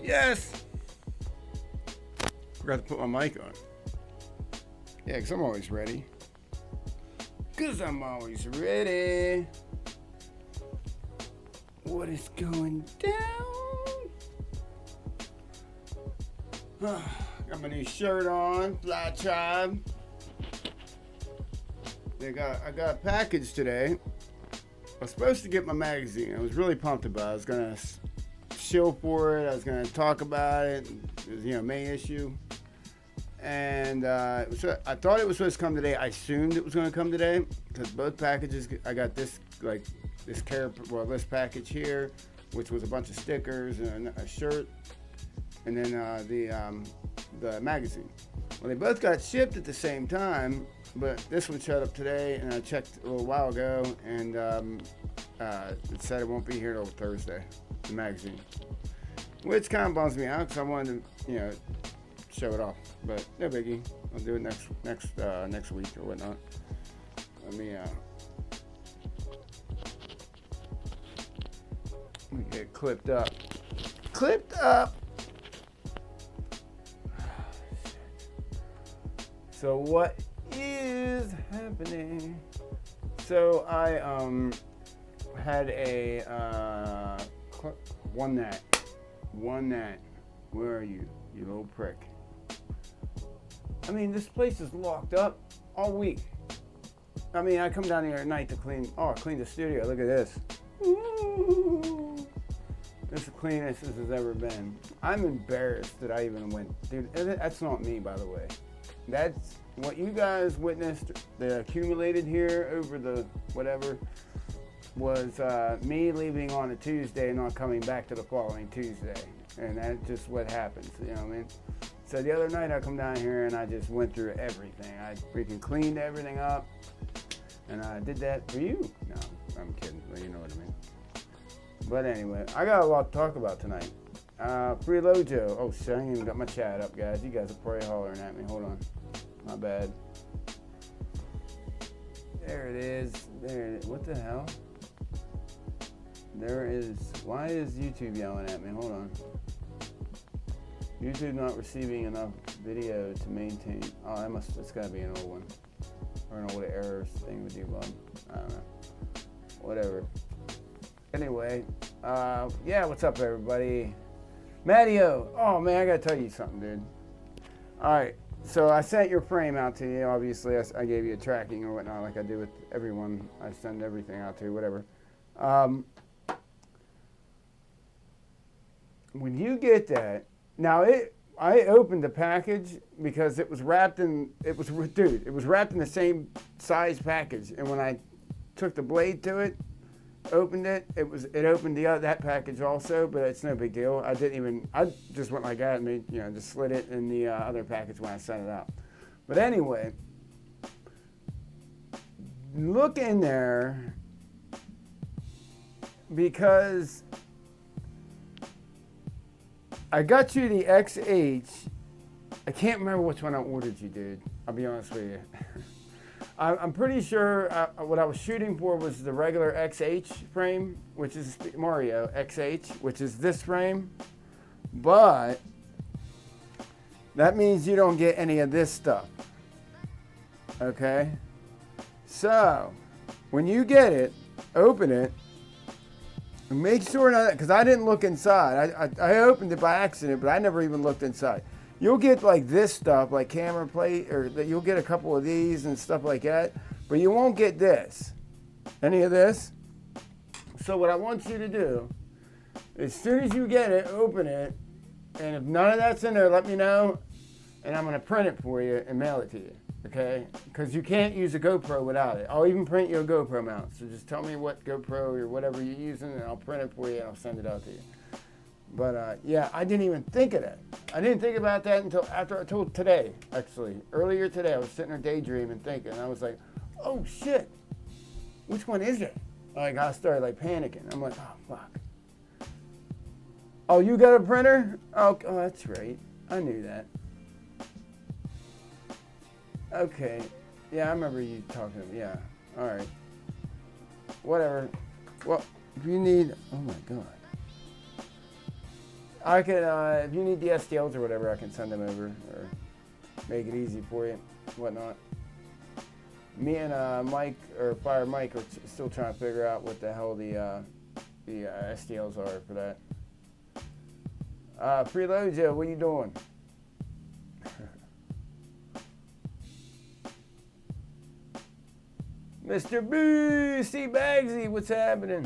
Yes! Forgot to put my mic on. Yeah, because I'm always ready. What is going down? Got my new shirt on, Fly Tribe. I got a package today. I was supposed to get my magazine. I was really pumped about it. I was gonna shill for it. I was gonna talk about it. It was, May issue. And I thought it was supposed to come today. I assumed it was going to come today because both packages. I got this this package here, which was a bunch of stickers and a shirt, and then the magazine. Well, they both got shipped at the same time, but this one showed up today, and I checked a little while ago, and it said it won't be here till Thursday. The magazine, which kind of bums me out because I wanted to, show it off, but no biggie. I'll do it next week or whatnot. Let me get clipped up. So what is happening? So I had a one gnat. Where are you, you little prick? I mean, this place is locked up all week. I mean, I come down here at night to clean. Oh, I cleaned the studio. Look at this. Ooh. This is the cleanest this has ever been. I'm embarrassed that I even went. Dude, that's not me, by the way. That's what you guys witnessed, the accumulated here over the whatever, was me leaving on a Tuesday and not coming back to the following Tuesday. And that's just what happens, you know what I mean? So the other night I come down here and I just went through everything. I freaking cleaned everything up. And I did that for you. No, I'm kidding, but you know what I mean. But anyway, I got a lot to talk about tonight. Freeload Joe. Oh shit, I ain't even got my chat up, guys. You guys are probably hollering at me. Hold on. My bad. There it is. There it is. What the hell? There is. Why is YouTube yelling at me? Hold on. YouTube not receiving enough video to maintain. Oh, it's gotta be an old one. Or an old error thing with you, Bob. I don't know. Whatever. Anyway, yeah, what's up, everybody? Mattio. Oh, man, I gotta tell you something, dude. Alright, so I sent your frame out to you. Obviously, I gave you a tracking or whatnot, like I do with everyone. I send everything out to you, whatever. When you get that, now I opened the package because it was wrapped in the same size package, and when I took the blade to it, opened it, it opened that package also, but it's no big deal. I just went like that and made, just slid it in the other package when I sent it out. But anyway, look in there because I got you the XH. I can't remember which one I ordered you, dude. I'll be honest with you. I'm pretty sure what I was shooting for was the regular XH frame, which is Mario XH, which is this frame. But that means you don't get any of this stuff. Okay? So, when you get it, open it, and make sure not, because I didn't look inside. I opened it by accident, but I never even looked inside. You'll get like this stuff, like camera plate, or you'll get a couple of these and stuff like that, but you won't get this, any of this. So what I want you to do, as soon as you get it, open it, and if none of that's in there, let me know, and I'm gonna print it for you and mail it to you, okay? Because you can't use a GoPro without it. I'll even print you a GoPro mount, so just tell me what GoPro or whatever you're using, and I'll print it for you and I'll send it out to you. But yeah, I didn't even think of that. I didn't think about that until after I told today, actually. Earlier today, I was sitting there daydreaming thinking, and I was like, oh shit, which one is it? Like, I started like panicking. I'm like, oh fuck. Oh, you got a printer? Oh, that's right. I knew that. Okay. Yeah, I remember you talking to me. Yeah. All right. Whatever. Well, if you need, oh my God. I can, if you need the STLs or whatever, I can send them over or make it easy for you, whatnot. Me and Mike, or Fire Mike, are still trying to figure out what the hell the STLs are for that. Preload, Joe, what are you doing? Mr. Boo, C Bagsy, what's happening?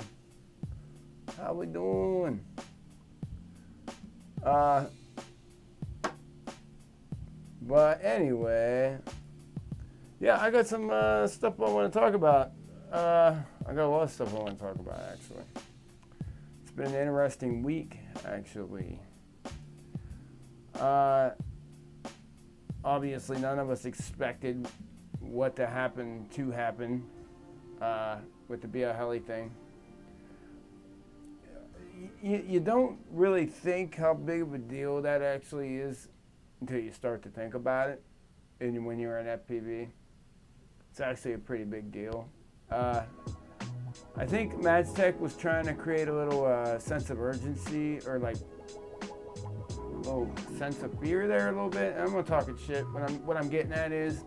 How we doing? But anyway, yeah, I got some stuff I want to talk about. I got a lot of stuff I want to talk about, actually. It's been an interesting week, actually. Obviously, none of us expected what to happen with the BlHeli thing. You don't really think how big of a deal that actually is until you start to think about it. And when you're an FPV, it's actually a pretty big deal. I think Madstech was trying to create a little sense of urgency, or like a little sense of fear there a little bit. I'm gonna talk shit. What I'm getting at is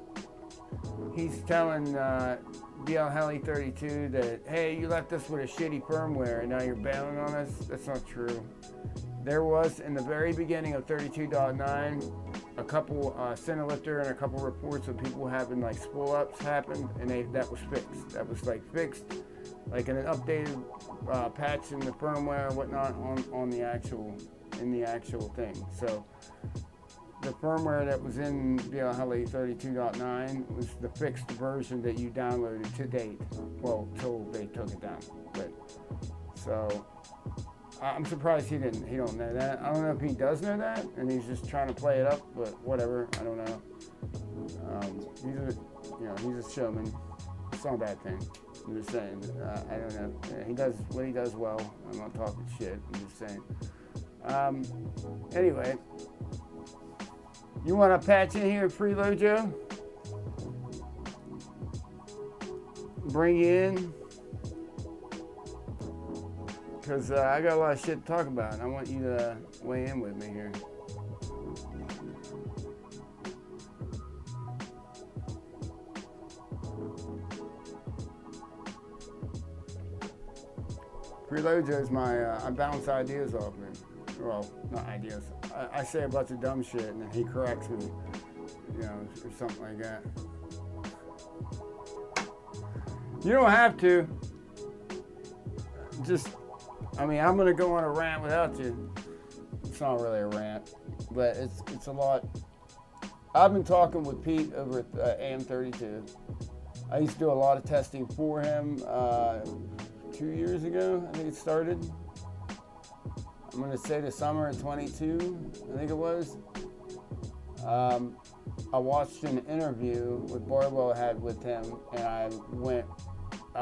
he's telling AndMore that, hey, you left us with a shitty firmware and now you're bailing on us. That's not true. There was, in the very beginning of 32.9, a couple Cinelifter and a couple reports of people having like spool ups happen, and that was fixed. That was like fixed, like in an updated patch in the firmware and whatnot in the actual thing. So the firmware that was in BlHeli 32.9 was the fixed version that you downloaded to date. Well, till they took it down. But so I'm surprised he don't know that. I don't know if he does know that and he's just trying to play it up, but whatever. I don't know. He's a showman. It's not a bad thing. I'm just saying. I don't know. He does what he does well. I'm not talking shit. I'm just saying. Anyway. You want to patch in here, Preload Joe? Bring you in? Because I got a lot of shit to talk about, and I want you to weigh in with me here. Preload Joe's I bounce ideas off him. Well, not ideas. I say a bunch of dumb shit and then he corrects me, or something like that. You don't have to. I'm gonna go on a rant without you. It's not really a rant, but it's a lot. I've been talking with Pete over at AM32. I used to do a lot of testing for him 2 years ago, I think it started. I'm going to say the summer of 22, I think it was. I watched an interview with Barlow had with him, and I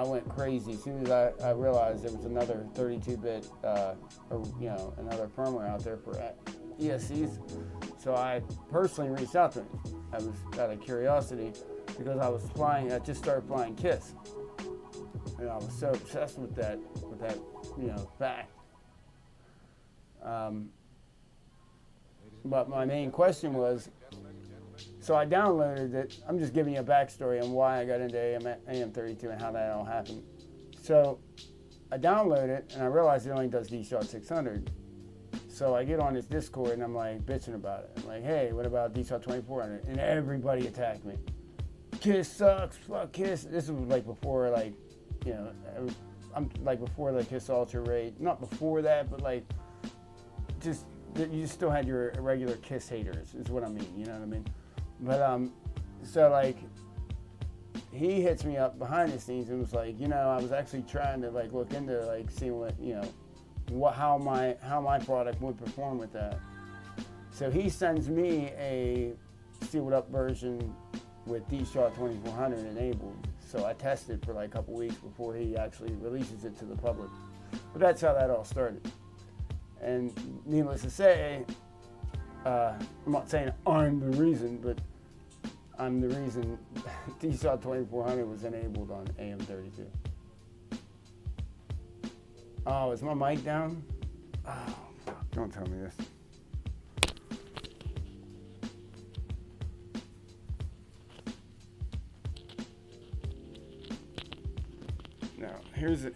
went crazy as soon as I realized there was another 32-bit, another firmware out there for ESCs. So I personally reached out to him. I was out of curiosity because I just started flying KISS. And I was so obsessed with that fact. But my main question was, so I downloaded it. I'm just giving you a backstory on why I got into AM32 and how that all happened. So I download it and I realized it only does DShot 600. So I get on this Discord and I'm like bitching about it. I'm like, hey, what about DShot 2400? And everybody attacked me. KISS sucks, fuck KISS. This was like before I'm like before the KISS Ultra rate. Not before that, but like just you still had your regular KISS haters is what I mean, you know what I mean? But so like he hits me up behind the scenes and was like, I was actually trying to like look into like seeing what how my product would perform with that. So he sends me a sealed up version with DShot 2400 enabled. So I tested for like a couple weeks before he actually releases it to the public. But that's how that all started. And needless to say, I'm not saying I'm the reason, but I'm the reason DShot 2400 was enabled on AM32. Oh, is my mic down? Oh, fuck Don't tell me this. Now, here's it.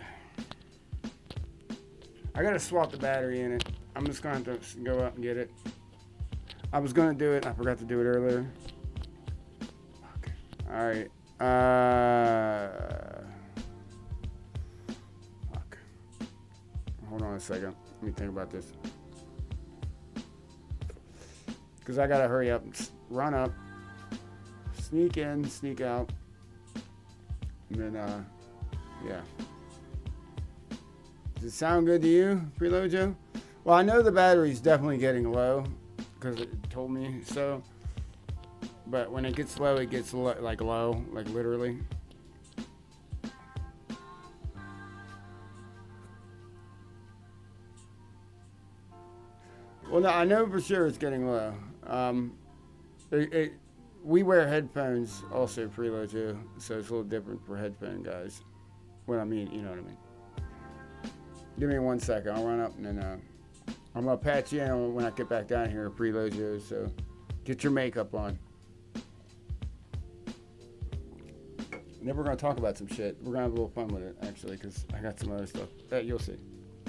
I gotta swap the battery in it. I'm just gonna have to go up and get it. I was gonna do it, I forgot to do it earlier. Okay. All right. Fuck. Hold on a second. Let me think about this. Because I gotta hurry up, run up, sneak in, sneak out, and then, yeah. Does it sound good to you, Preload Joe? Well, I know the battery's definitely getting low because it told me so. But when it gets low, it gets like low, like literally. Well, no, I know for sure it's getting low. We wear headphones also, Preload Joe, so it's a little different for headphone guys. What I mean, you know what I mean. Give me 1 second. I'll run up and then I'm gonna patch you in when I get back down here, Preload you. So get your makeup on. And then we're gonna talk about some shit. We're gonna have a little fun with it actually, because I got some other stuff that you'll see.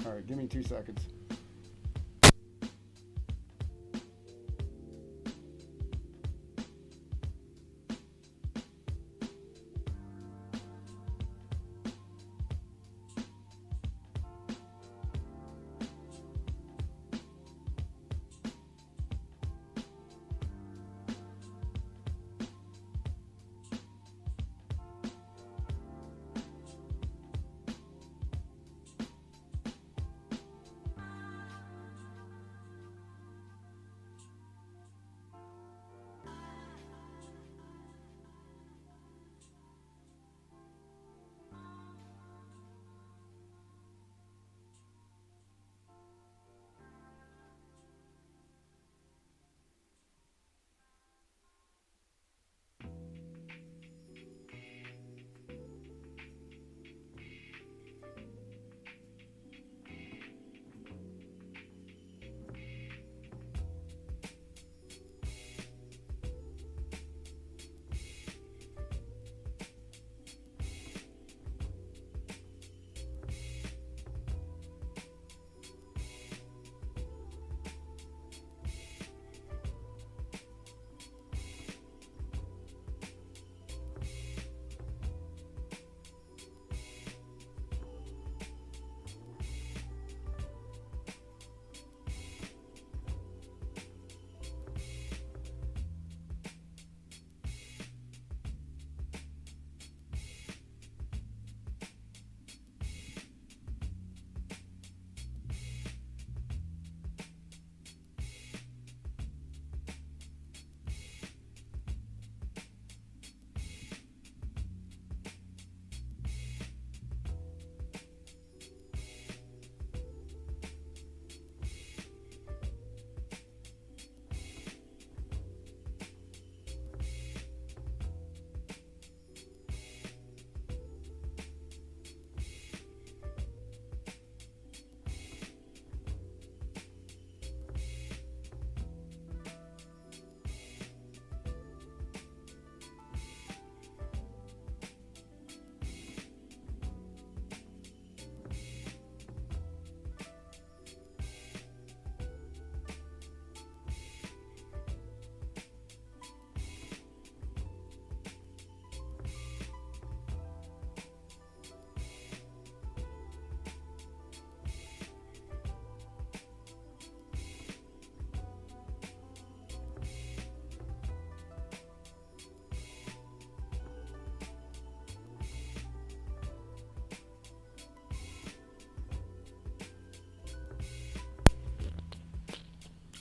All right, give me 2 seconds.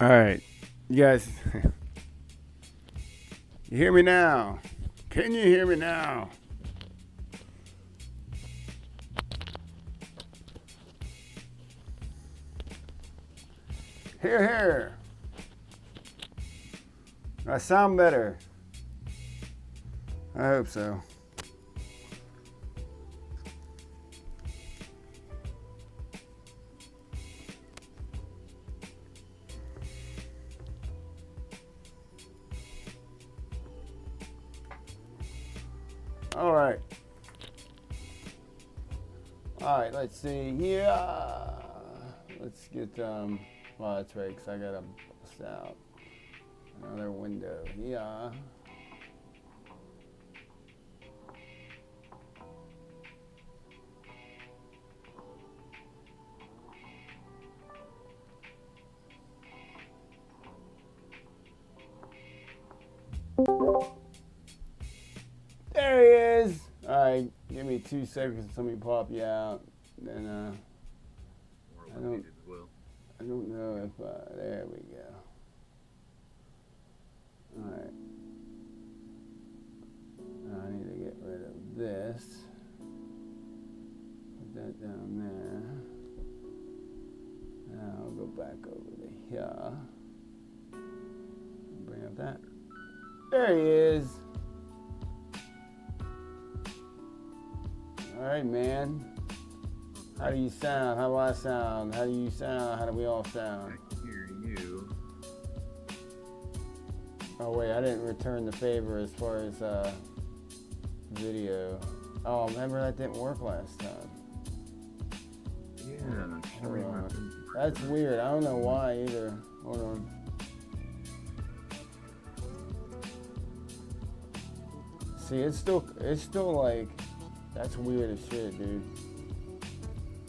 All right, you guys, you hear me now? Can you hear me now? Here. I sound better. I hope so. All right. All right, let's see here. Let's get, well, that's right, because I got to bust out another window here. There he is. All right, give me 2 seconds. Let me pop you out. Then I don't know if there we go. All right. Now I need to get rid of this. Put that down there. Now I'll go back over to here. Bring up that. There he is. All right, man. How do you sound? How do I sound? How do you sound? How do we all sound? I can hear you. Oh wait, I didn't return the favor as far as video. Oh, remember that didn't work last time. Yeah, Hold on. That's weird. I don't know why either. Hold on. See, it's still like, that's weird as shit, dude.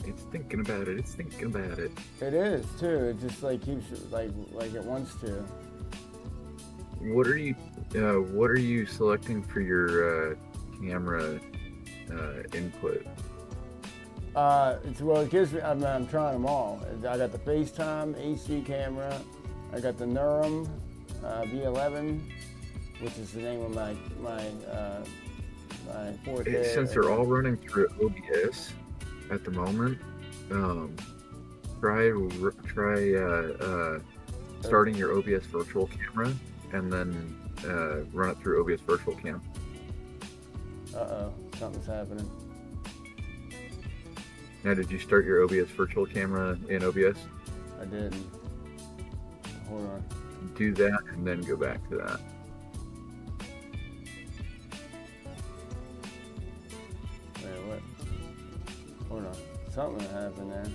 It's thinking about it. It's thinking about it. It is too. It just like keeps like it wants to. What are you selecting for your camera input? It gives me. I'm trying them all. I got the FaceTime HD camera. I got the Neuron V11, which is the name of my fourth. Since they're all running through OBS at the moment, try starting your OBS virtual camera and then run it through OBS virtual cam. Something's happening. Now, did you start your OBS virtual camera in OBS? I didn't. Hold on. Do that and then go back to that. Wait, what? Hold on. Something happened there.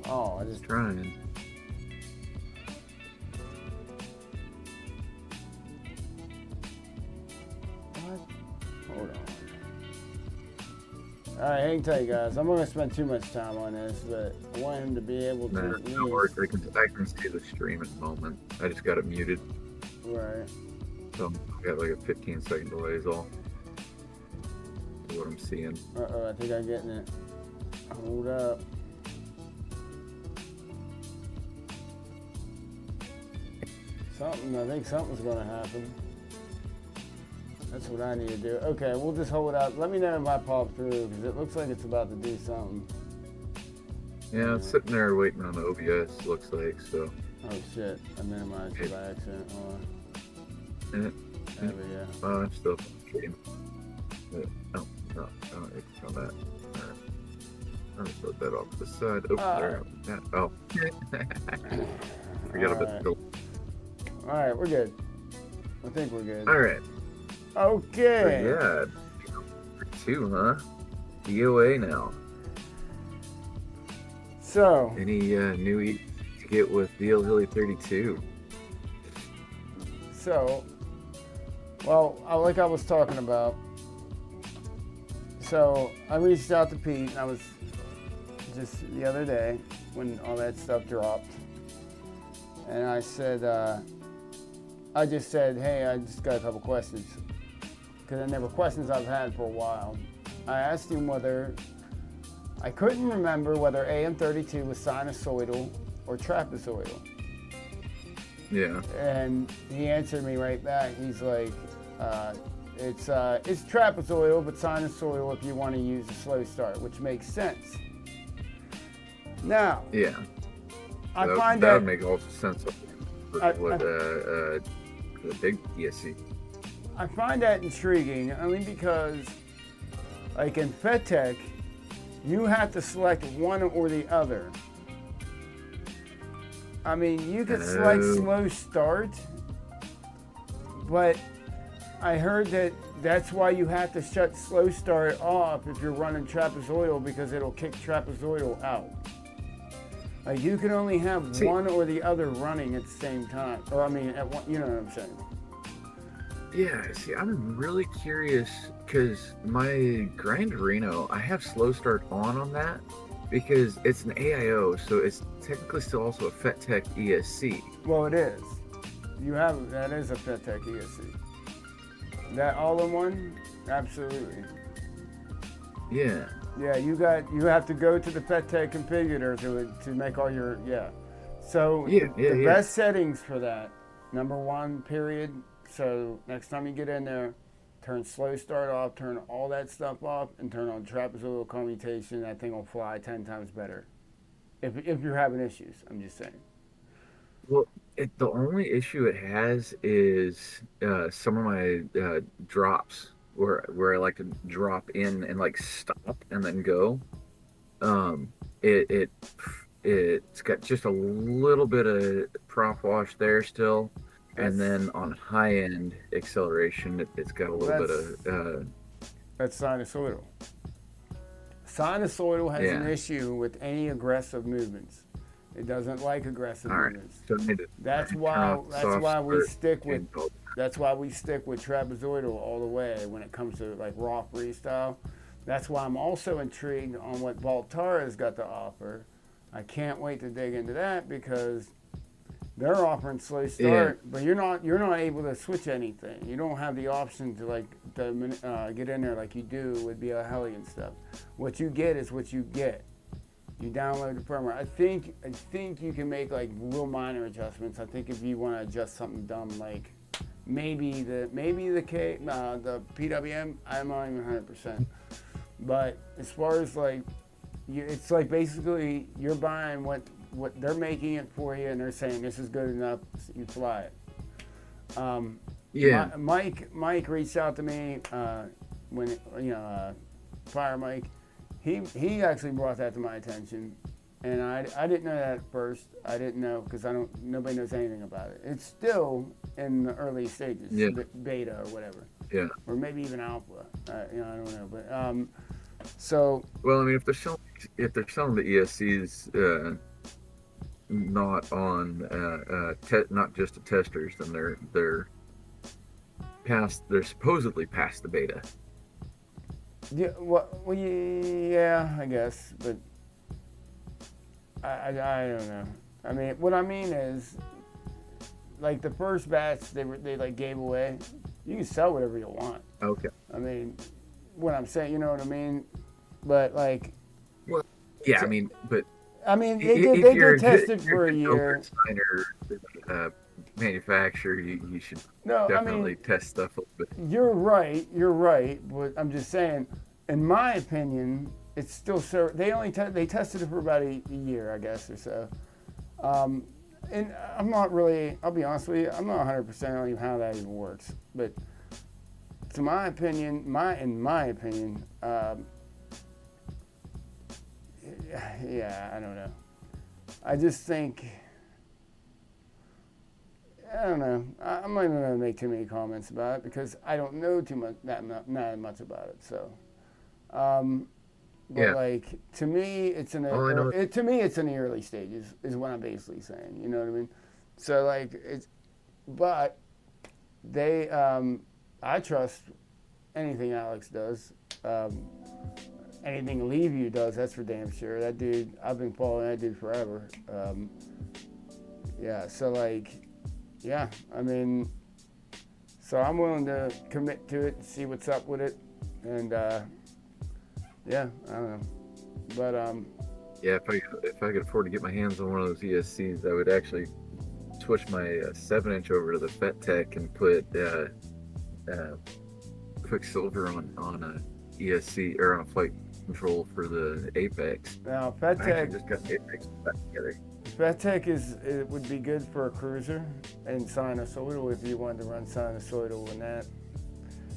Oh, I just Trying. What? Hold on. All right, hang tight, guys. I'm not gonna spend too much time on this, but I want him to be able to. No, no worries. I can see the stream at the moment. I just got it muted. Right. So I got like a 15-second delay is all. What I'm seeing. I think I'm getting it. Hold up. I think something's gonna happen. That's what I need to do. Okay, we'll just hold it up. Let me know if I pop through, because it looks like it's about to do something. Yeah, it's sitting there waiting on the OBS, looks like, so. Oh shit, I minimized it by accident. Hold on. Yeah. There we go. Oh, I'm still streaming. No, it's on that. Alright. I'll just let that off to the side. Oh, there. Yeah. Oh. Forgot about the. Alright, we're good. I think we're good. Alright. Okay. Yeah. 2, huh? DOA now. So. Any new to get with BlHeli 32? So, well, like I was talking about, so I reached out to Pete, and I was just the other day when all that stuff dropped, and I said, I just said, hey, I just got a couple questions, because they were questions I've had for a while. I asked him I couldn't remember whether AM32 was sinusoidal or trapezoidal. Yeah. And he answered me right back. He's like, it's trapezoidal, but sinusoidal if you want to use a slow start, which makes sense. Now, yeah, I that, find that that would make all sense with the big ESC. I find that intriguing only because, like in FedTech, you have to select one or the other. I mean, you could select slow start, but I heard that that's why you have to shut slow start off if you're running trapezoidal, because it'll kick trapezoidal out. Like you can only have one or the other running at the same time, or I mean, at one, you know what I'm saying? Yeah, see, I'm really curious because my Grand Reno, I have slow start on that because it's an AIO, so it's technically still also a FetTech ESC. Well, it is. That is a FetTech ESC. That all-in-one, absolutely. Yeah. Yeah, you have to go to the FetTech configurator to make all your So the best settings for that, number one, period. So next time you get in there, turn slow start off, turn all that stuff off, and turn on trapezoidal commutation. That thing will fly 10 times better. If you're having issues, I'm just saying. Well, the only issue it has is some of my drops where I like to drop in and like stop and then go. Um, it's got just a little bit of prop wash there still. And then on high end acceleration, it's got a little bit of. That's sinusoidal. Sinusoidal has an issue with any aggressive movements. It doesn't like aggressive movements. So that's why we stick with trapezoidal all the way when it comes to like raw freestyle. That's why I'm also intrigued on what Baltara's got to offer. I can't wait to dig into that because they're offering slow start, but you're not able to switch anything. You don't have the option to get in there like you do with BlHeli and stuff. What you get is what you get. You download the firmware. I think you can make like real minor adjustments. I think if you want to adjust something dumb like maybe the PWM, I'm not even 100%. But as far as like, it's like basically you're buying what they're making it for you, and they're saying this is good enough, so you fly it. Mike reached out to me when Fire Mike. He actually brought that to my attention, and I didn't know that at first. I didn't know because nobody knows anything about it. It's still in the early stages, beta or whatever. Yeah. Or maybe even alpha. I don't know, but so. Well, I mean, if they're selling the ESCs not on not just to testers, then they're supposedly past the beta. Yeah, well, yeah, I guess, but I don't know. I mean, what I mean is, like the first batch they like gave away, you can sell whatever you want. Okay. I mean, what I'm saying, you know what I mean? But like. Well, yeah, I mean, but. I mean, they did test it for a year. Manufacturer, you should definitely test stuff a little bit. You're right, but I'm just saying, in my opinion, it's still so. They tested it for about a year, I guess, or so. And I'm not really. I'll be honest with you, I'm not 100% on how that even works. But to my opinion, in my opinion. Yeah, I don't know. I just think, I don't know. I'm not even going to make too many comments about it because I don't know not much about it. So, but like to me, it's in the early stages is what I'm basically saying. You know what I mean? So like but they, I trust anything Alex does. Anything Leaveview does, that's for damn sure. That dude, I've been following that dude forever. So like, yeah, I mean, so I'm willing to commit to it and see what's up with it. And I don't know. But yeah, if I could afford to get my hands on one of those ESCs, I would actually switch my 7-inch over to the FetTech and put Quicksilver on a ESC or on a flight control for the Apex. Now FetTech just got the Apex back together. FetTech it would be good for a cruiser and sinusoidal if you wanted to run sinusoidal in that.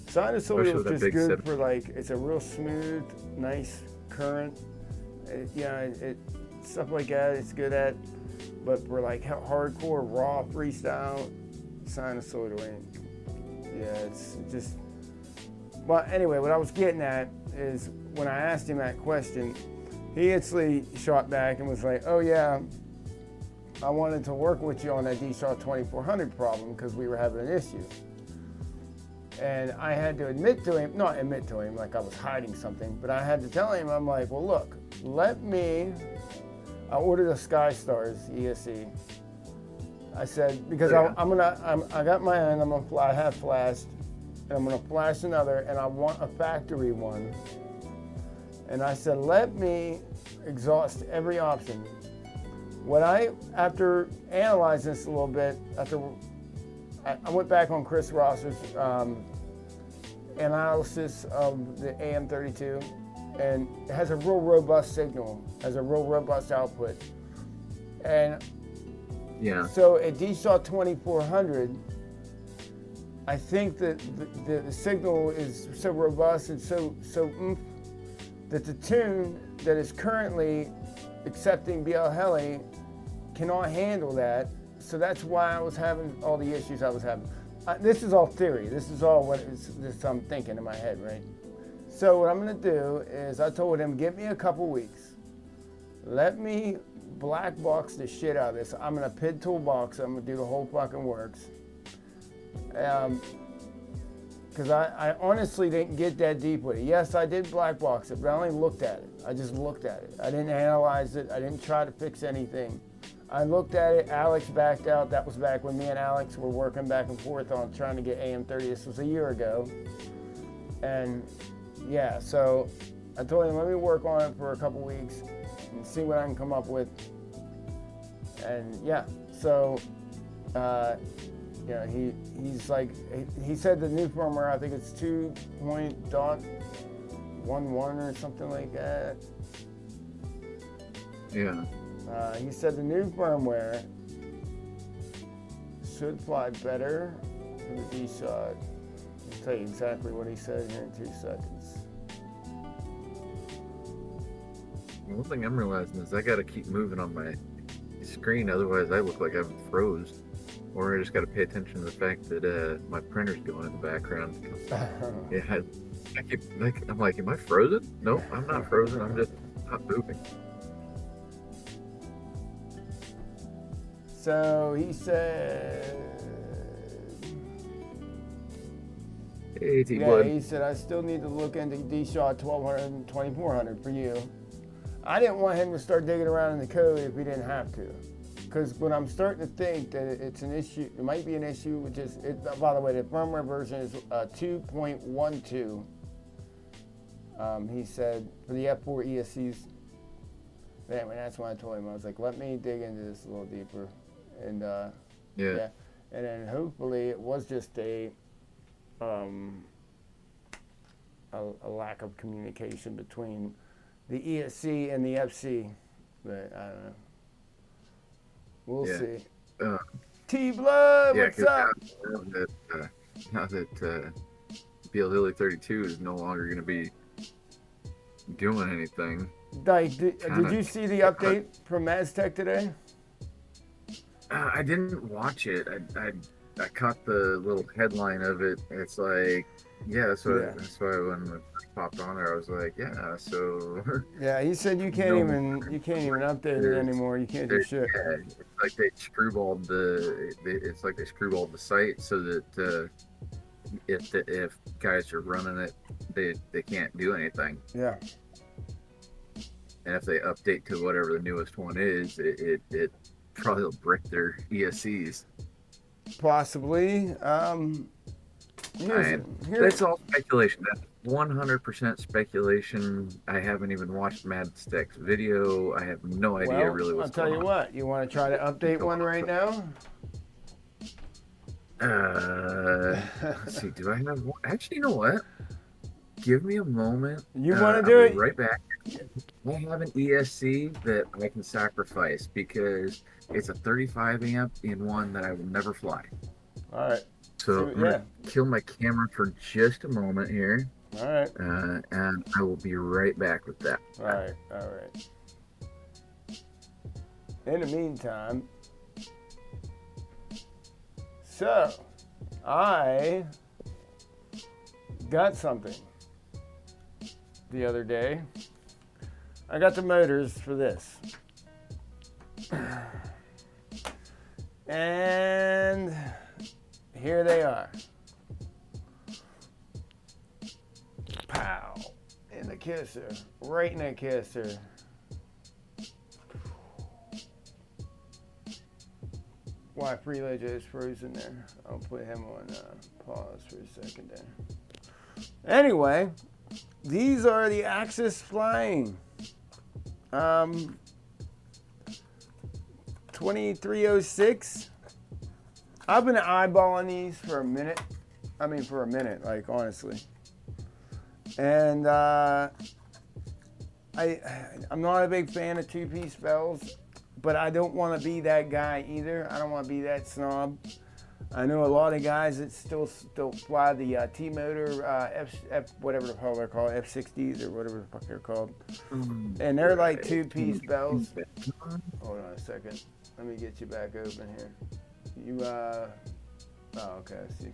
Sinusoidal is just good for like, it's a real smooth, nice current. Stuff like that it's good at. But for like hardcore raw freestyle, sinusoidal ain't. Yeah, it's just Well, anyway, what I was getting at is when I asked him that question, he instantly shot back and was like, oh yeah, I wanted to work with you on that D-Shaw 2400 problem because we were having an issue. And I had to not admit to him like I was hiding something, but I had to tell him, I'm like, well look, I ordered a SkyStars ESC. I said, because I got my own, I have flashed, and I'm gonna flash another, and I want a factory one. And I said, let me exhaust every option. After analyzing this a little bit, I went back on Chris Rosser's analysis of the AM32, and it has a real robust signal, has a real robust output. And so at D-Shaw 2400, I think that the signal is so robust and so that the tune that is currently accepting BlHeli cannot handle that. So that's why I was having all the issues I was having. This is all theory. This is all this I'm thinking in my head, right? So what I'm gonna do is I told him, give me a couple weeks. Let me black box the shit out of this. I'm gonna PID toolbox. I'm gonna do the whole fucking works. Because I honestly didn't get that deep with it. Yes, I did black box it, but I only looked at it. I just looked at it. I didn't analyze it. I didn't try to fix anything. I looked at it. Alex backed out. That was back when me and Alex were working back and forth on trying to get AM30. This was a year ago. And yeah, so I told him, let me work on it for a couple weeks and see what I can come up with. And yeah, so he's like, he said the new firmware, I think it's 2.11 or something like that. Yeah. He said the new firmware should fly better than the D-Shaw. I'll tell you exactly what he said here in 2 seconds. One thing I'm realizing is I gotta keep moving on my screen, otherwise I look like I'm froze. Or I just gotta pay attention to the fact that my printer's going in the background. Yeah, I keep I'm like, am I frozen? Nope, I'm not frozen. I'm just not moving. So he said, hey, he said, I still need to look into D-Shaw 1200 and 2400 for you. I didn't want him to start digging around in the code if he didn't have to. Because when I'm starting to think that it's an issue, it might be an issue, which is, by the way, the firmware version is 2.12. He said, for the F4 ESCs. Anyway, that's when I told him, I was like, let me dig into this a little deeper. And yeah. And then hopefully it was just a lack of communication between the ESC and the FC. But I don't know. We'll see. T-Blood, what's up? Now that BlHeli 32 is no longer going to be doing anything. Did you see the update from Maztec today? I didn't watch it. I caught the little headline of it. It's like, that's why when it popped on there, I was like, yeah. So yeah, he said you can't even update it anymore. You can't do shit. Yeah, it's like they screwballed the site so that if guys are running it, they can't do anything. Yeah. And if they update to whatever the newest one is, it probably will brick their ESCs. Possibly. That's all speculation. That's 100% speculation. I haven't even watched Maztec's video. I have no idea really what's going on. I'll tell you what. You want to try to update one right now? Let's see. Do I have one? Actually, you know what? Give me a moment. You want to do it? Right back. I have an ESC that I can sacrifice because it's a 35 amp in one that I will never fly. All right. So I'm gonna kill my camera for just a moment here. All right. And I will be right back with that. All right. In the meantime, so I got something the other day. I got the motors for this. And here they are. Pow. In the kisser. Right in the kisser. Why Freelo is frozen there. I'll put him on pause for a second there. Anyway, these are the Axis Flying 2306. I've been eyeballing these for a minute. Like honestly. And I'm not a big fan of two-piece bells, but I don't want to be that guy either. I don't want to be that snob. I know a lot of guys that still fly the T-motor whatever the hell they're called, F60s or whatever the fuck they're called. And they're like two-piece bells. Hold on a second. Let me get you back open here. You, oh, okay, I see.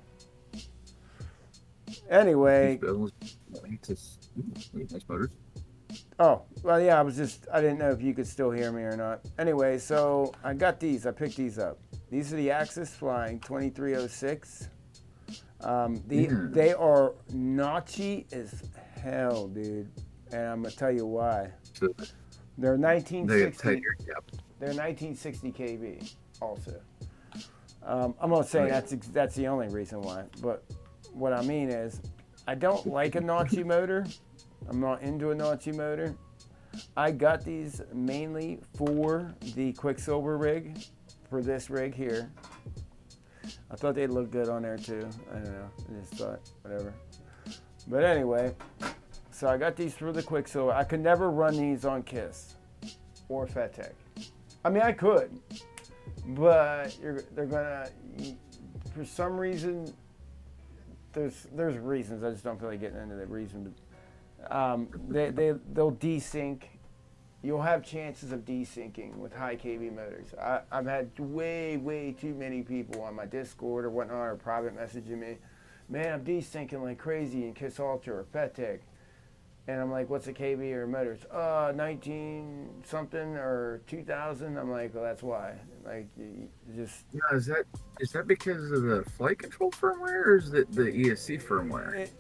Anyway. Nice motors. Oh, well, yeah, I didn't know if you could still hear me or not. Anyway, so I got these. I picked these up. These are the Axis Flying 2306. They are notchy as hell, dude. And I'm going to tell you why. They're 1960. They're 1960 kV also. I'm not saying that's the only reason why, but what I mean is I don't like a notchy motor. I'm not into a notchy motor. I got these mainly for the Quicksilver rig, for this rig here. I thought they'd look good on there too. I don't know. I just thought, whatever. But anyway, so I got these for the Quicksilver. I could never run these on KISS or FETech. I mean, I could, but they're gonna, for some reason, there's reasons. I just don't feel like getting into the reason. They'll desync. You'll have chances of desyncing with high kV motors. I've had way too many people on my Discord or whatnot or private messaging me, man, I'm desyncing like crazy in KISS Ultra or FETech. And I'm like, what's a kV or motors? 19 something or 2000. I'm like, well, that's why. Like, you just. Yeah, is that because of the flight control firmware or is it the ESC firmware?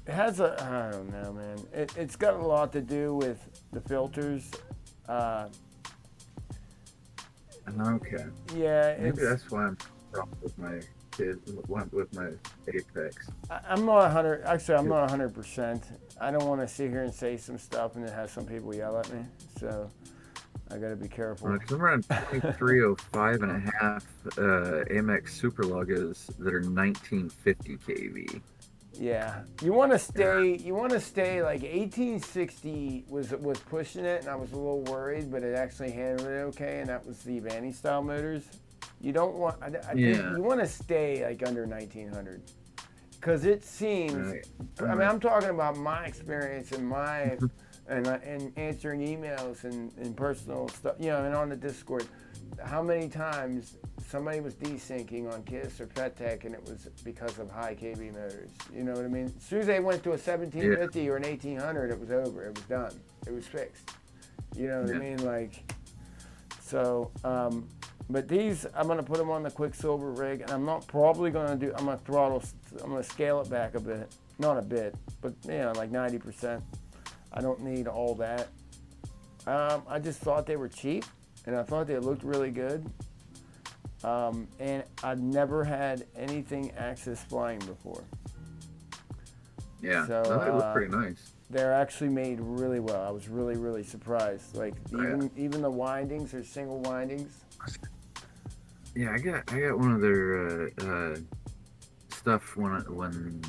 It has I don't know, man. It's got a lot to do with the filters. Okay. Yeah. Maybe that's why I'm with my kids, with my Apex. I'm not 100. Actually, I'm not 100%. I don't want to sit here and say some stuff and then have some people yell at me. So I got to be careful. Because I'm running 2305 and a half Amex Superlugas that are 1950 kV. Yeah, you want to stay. You want to stay like 1860 was pushing it, and I was a little worried, but it actually handled it okay, and that was the Vanny style motors. You don't want. I think you want to stay like under 1900, because it seems. Right. I mean, I'm talking about my experience and my and answering emails and personal stuff, you know, and on the Discord. How many times somebody was desyncing on KISS or FETech and it was because of high kV motors? You know what I mean? As soon as they went to a 1750 or an 1800, it was over. It was done. It was fixed. You know what I mean? Like, so, but these, I'm going to put them on the Quicksilver rig, and I'm not probably going to do, I'm going to scale it back a bit. Not a bit, but, you know, like 90%. I don't need all that. I just thought they were cheap. And I thought they looked really good. And I've never had anything Axis Flying before. Yeah, so, they look pretty nice. They're actually made really well. I was really surprised. Like even the windings are single windings. Yeah, I got one of their stuff when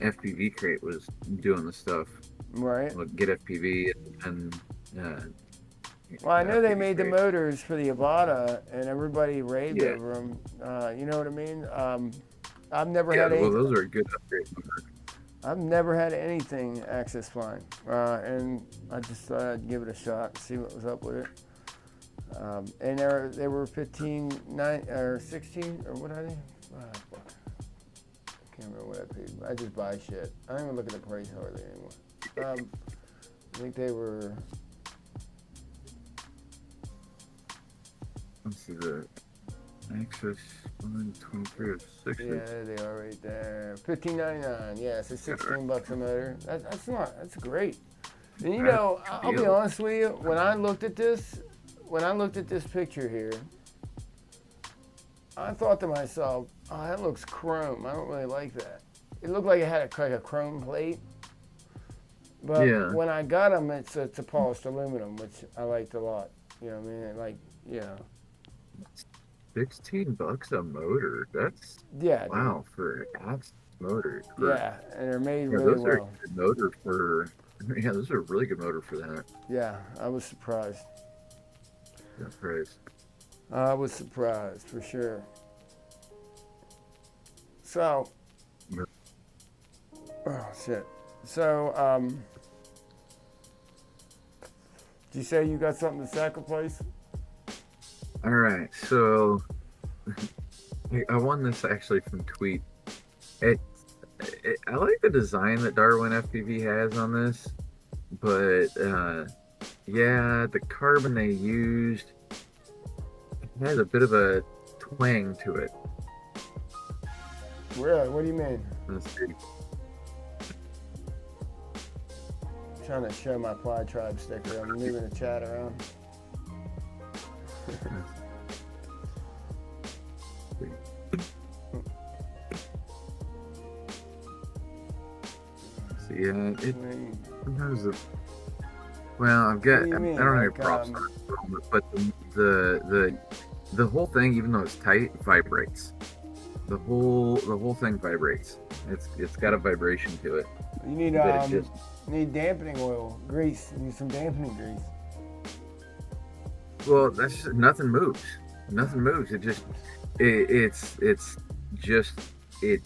FPV Crate was doing the stuff. Right. Like Get FPV and well, I know they made the motors for the Avata, and everybody raved over them. You know what I mean? I've never had any. Well, those are a good upgrade. I've never had anything Axis Flying, and I just thought I'd give it a shot and see what was up with it. And they were 15, 9, or 16, or what are they? Can't remember what I paid. I just buy shit. I don't even look at the price hardly anymore. I think they were. Let's see the Access 123 or 60. Yeah, there they are right there. $15.99. Yeah, it's $16 a motor. That's great. And you know, I'll be honest with you. When I looked at this picture here, I thought to myself, oh, that looks chrome. I don't really like that. It looked like it had a chrome plate. But when I got them, it's a polished aluminum, which I liked a lot. You know what I mean? $16 a motor. That's wow for Access motors. Yeah, and they're made really well. Those are a good motor for. Yeah, those are a really good motor for that. Yeah, I was surprised. Good price. I was surprised for sure. So, oh shit. So, did you say you got something to sacrifice? All right, so I won this actually from Tweet. I like the design that Darwin FPV has on this, but yeah, the carbon they used has a bit of a twang to it. Really? What do you mean? Let's see. I'm trying to show my Fly Tribe sticker. I'm moving the chat around. So yeah, it sometimes well, I don't have any props on it, but the whole thing, even though it's tight, vibrates. The whole thing vibrates. It's got a vibration to it. You need dampening oil, grease. You need some dampening grease. Well, that's just, nothing moves. Nothing moves. It's just the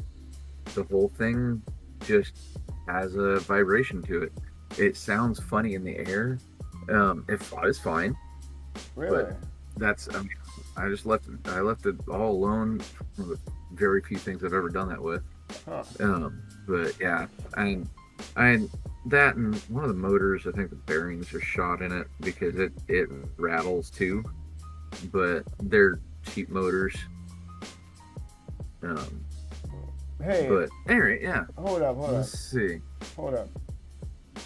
whole thing just has a vibration to it. It sounds funny in the air. It flies fine. Really? But I left it all alone. One of the very few things I've ever done that with. Huh. But yeah, and that and one of the motors, I think the bearings are shot in it because it rattles too. But they're cheap motors. Hey. But anyway, yeah. Hold up. Let's see. Hold up.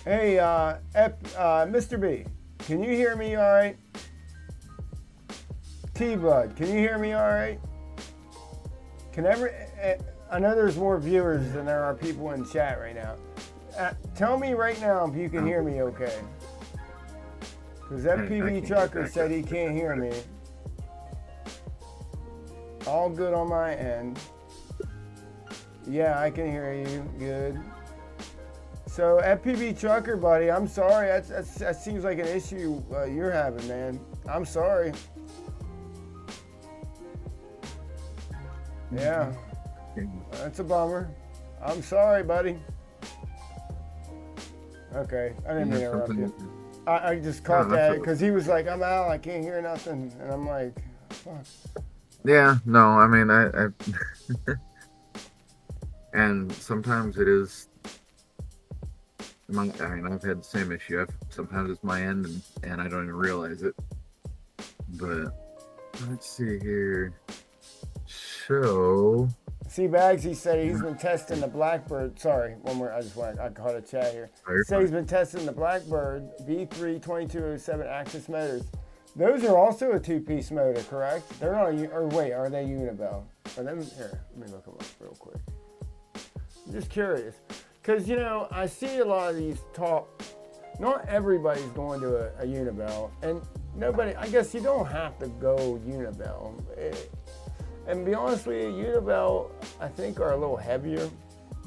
Hey, Mr. B, can you hear me all right? T-Bud, can you hear me all right? I know there's more viewers than there are people in chat right now. Tell me right now if you can hear me okay. Because FPV Trucker said he can't hear me. All good on my end. Yeah, I can hear you. Good. So FPV Trucker, buddy, I'm sorry. That seems like an issue you're having, man. I'm sorry. Yeah, that's a bummer. I'm sorry, buddy. Okay, I didn't mean to interrupt you. I just caught that because he was like, I'm out, I can't hear nothing. And I'm like, fuck. Yeah, no, I mean, I and sometimes it is, I've had the same issue. Sometimes it's my end and I don't even realize it. But let's see here. So, see, Bagsy said he's been testing the Blackbird. Sorry, one more. I caught a chat here. He said he's been testing the Blackbird V3 2207 Axis motors. Those are also a two-piece motor, correct? They're not. Or wait, are they Unibel? Here, let me look them up real quick. I'm just curious, because I see a lot of these talk. Not everybody's going to a Unibel, and nobody. I guess you don't have to go Unibel. And to be honest with you, Unibel, I think, are a little heavier.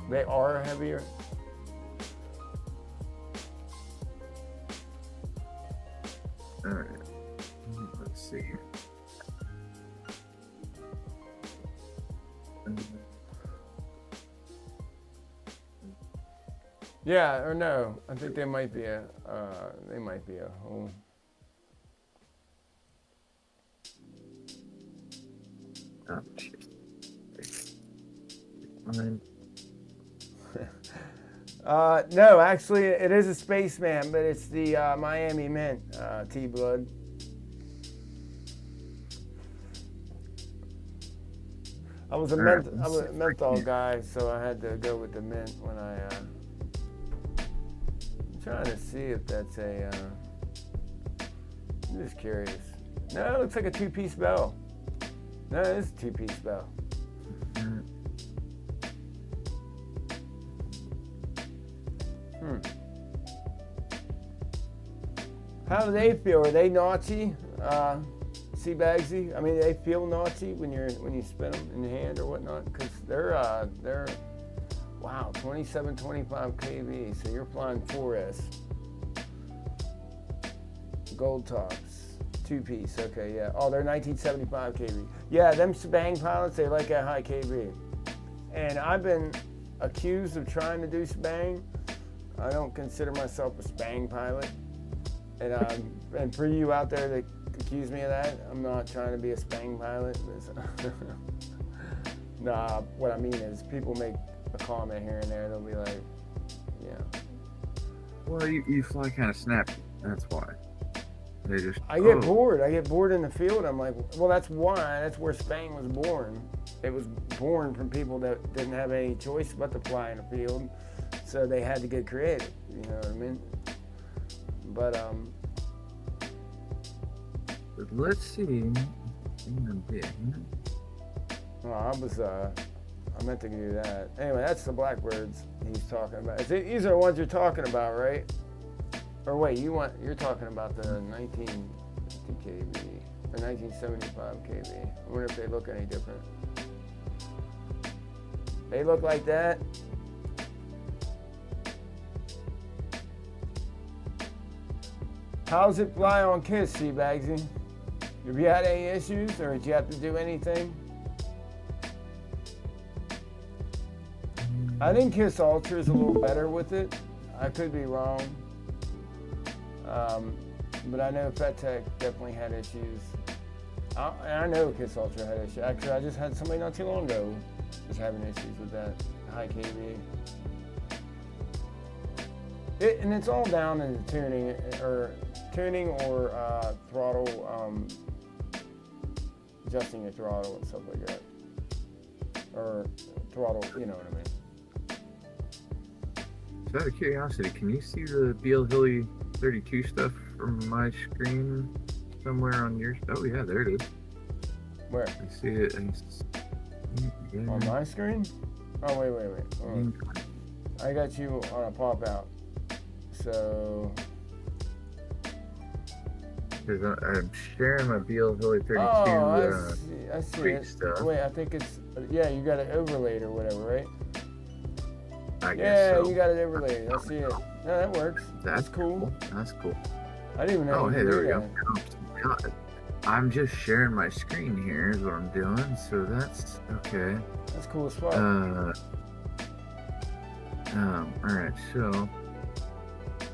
They are heavier. All right. Let's see. Yeah, or no. I think they might be a home. Oh, shit. Fine. No, actually, it is a Spaceman, but it's the Miami Mint T-Blood. I was a menthol guy, so I had to go with the mint when I. I'm trying to see if that's a. I'm just curious. No, it looks like a two-piece bell. No, it is a two-piece bell. How do they feel? Are they naughty? Bagsy? I mean, they feel naughty when you spin them in your hand or whatnot, because they're wow, 2725 kV. So you're flying 4S gold tops, two-piece. Okay, yeah. Oh, they're 1975 kV. Yeah, them Spang pilots, they like that high kV. And I've been accused of trying to do Spang. I don't consider myself a Spang pilot. And for you out there that accuse me of that, I'm not trying to be a Spang pilot. Nah, what I mean is people make a comment here and there. They'll be like, yeah. Well, you fly kind of snappy. That's why. They just. I get bored. I get bored in the field. I'm like, well, that's why. That's where Spang was born. It was born from people that didn't have any choice but to fly in the field, so they had to get creative. You know what I mean? But let's see. Well, I meant to do that. Anyway, that's the Blackbirds he's talking about. These are the ones you're talking about, right? Or wait, you're talking about the 1950 kV or 1975 kV. I wonder if they look any different. They look like that. How's it fly on KISS, Bagsy? Have you had any issues, or did you have to do anything? I think KISS Ultra is a little better with it. I could be wrong. But I know FetTech definitely had issues. I know KISS Ultra had issues. Actually, I just had somebody not too long ago was having issues with that high KV. And it's all down in the tuning or throttle, adjusting your throttle and stuff like that. Or throttle, you know what I mean. So out of curiosity, can you see the BlHeli 32 stuff from my screen somewhere on yours? Oh yeah, there it is. Where? I see it. On my screen? Oh, wait. I got you on a pop out. So. Because I'm sharing my BlHeli 32 I see it. Stuff. Wait, I think it's, yeah, you got it overlaid or whatever, right? I guess so. Yeah, you got it overlaid. I see it. No, that works. That's cool. That's cool. I didn't even know. Oh, hey, there we go. go. I'm just sharing my screen here is what I'm doing, so that's okay. That's cool as fuck. Alright, so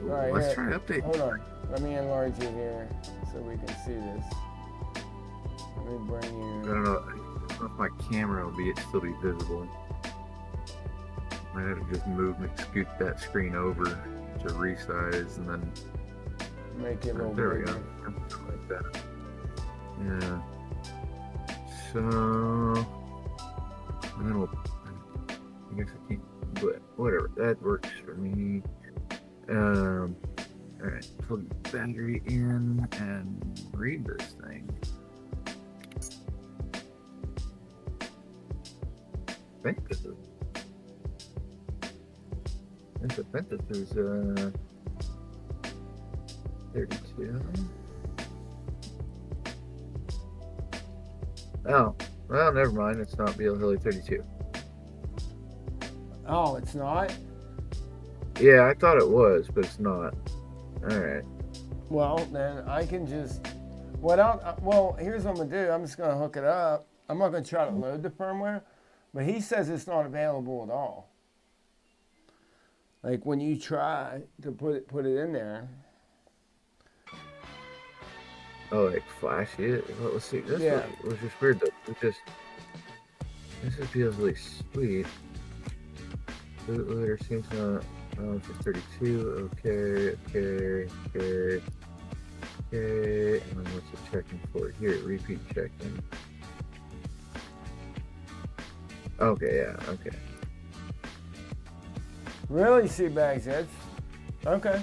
let's try to update. Hold on. Let me enlarge you here so we can see this. Let me bring you. I don't know if my camera will still be visible. Might have to just scoot that screen over to resize and then make it a little there bigger. We go. Like that. Yeah. So and then I guess I can't, but whatever. That works for me. Alright, plug the battery in and read this thing. I think this is 32. Oh, well, never mind. It's not BlHeli 32. Oh, it's not? Yeah, I thought it was, but it's not. Alright. Well, then I can just... Well, here's what I'm going to do. I'm just going to hook it up. I'm not going to try to load the firmware, but he says it's not available at all. Like when you try to put it in there. Oh, like flashy it? Well, let's see. This was just weird though. This feels really sweet. Bootloader seems not Oh, it's 32. Okay. And then what's it checking for here? Repeat checking. Okay, yeah, okay. Really, Seabags? That's okay.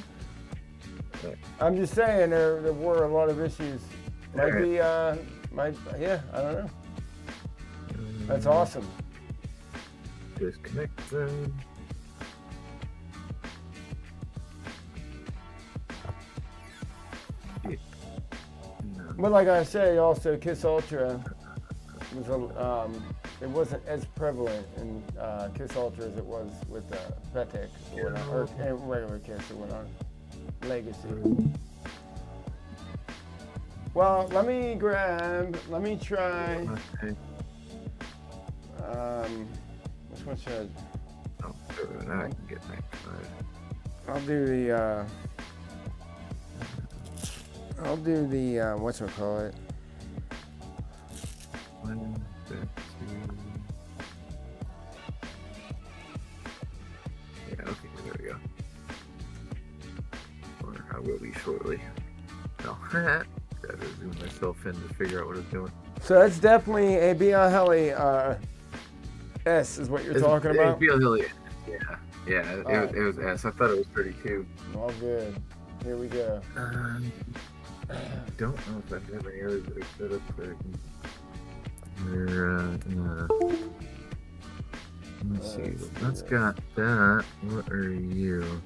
I'm just saying there were a lot of issues. Might be, yeah, I don't know. That's awesome. Disconnect them. But like I say, also Kiss Ultra was it wasn't as prevalent in Kiss Ultra as it was with VTX or regular Kiss or whatnot. Legacy. Well, let me try. Okay. Which one should Oh, good. I can get that. I'll do the whatchamacallit. 1, 2. Yeah, okay, there we go. Or I will be shortly. No. Gotta zoom myself in to figure out what it's doing. So that's definitely a BlHeli S is what you're talking about? BlHeli. Yeah, it was S. I thought it was 32. All good. Here we go. Don't know if I have any others that are set up so I can... Let's see. That's got that. What are you?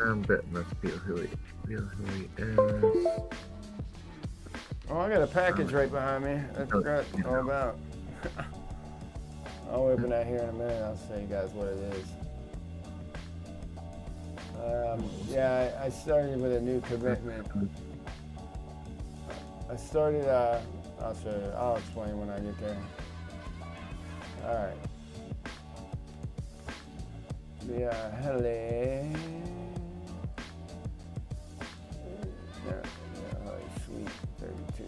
I'm betting that's BlHeli. BlHeli S. Oh, I got a package right behind me. I forgot all about. I'll open that here in a minute. I'll show you guys what it is. Yeah, I started with a new commitment. I started, I'll show you. I'll explain when I get there. All right. BlHeli. Sweet 32.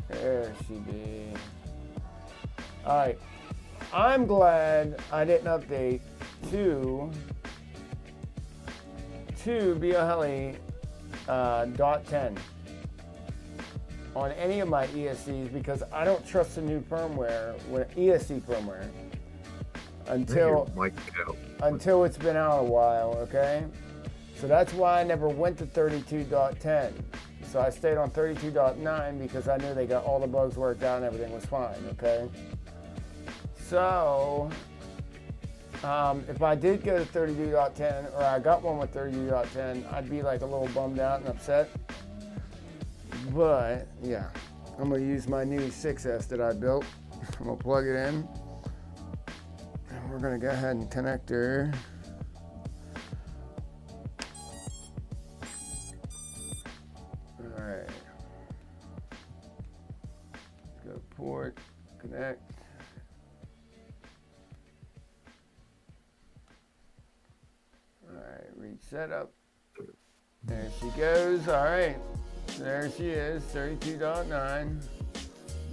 There she be. All right. I'm glad I didn't update to BlHeli .10 on any of my ESCs because I don't trust the new firmware, ESC firmware, until it's been out a while, okay? So that's why I never went to 32.10. So I stayed on 32.9 because I knew they got all the bugs worked out and everything was fine, okay? So, if I did go to 32.10 or I got one with 32.10, I'd be like a little bummed out and upset. But, yeah, I'm gonna use my new 6S that I built. I'm gonna plug it in. And we're gonna go ahead and connect her. All right. Let's go port, connect. Reach setup. There she goes. All right. There she is, 32.9.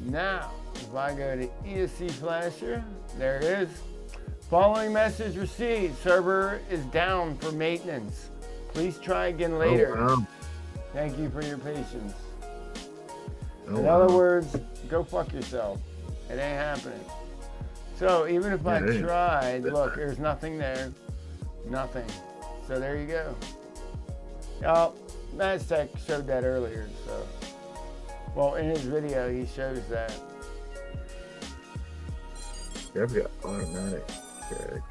Now, if I go to ESC Flasher, there it is. Following message received. Server is down for maintenance. Please try again later. Oh, wow. Thank you for your patience. Oh, In other words, go fuck yourself. It ain't happening. So even if I tried, look, there's nothing there. Nothing. So there you go. Oh, Maztec showed that earlier, so. Well, in his video, he shows that. Yeah, I've got automatic check.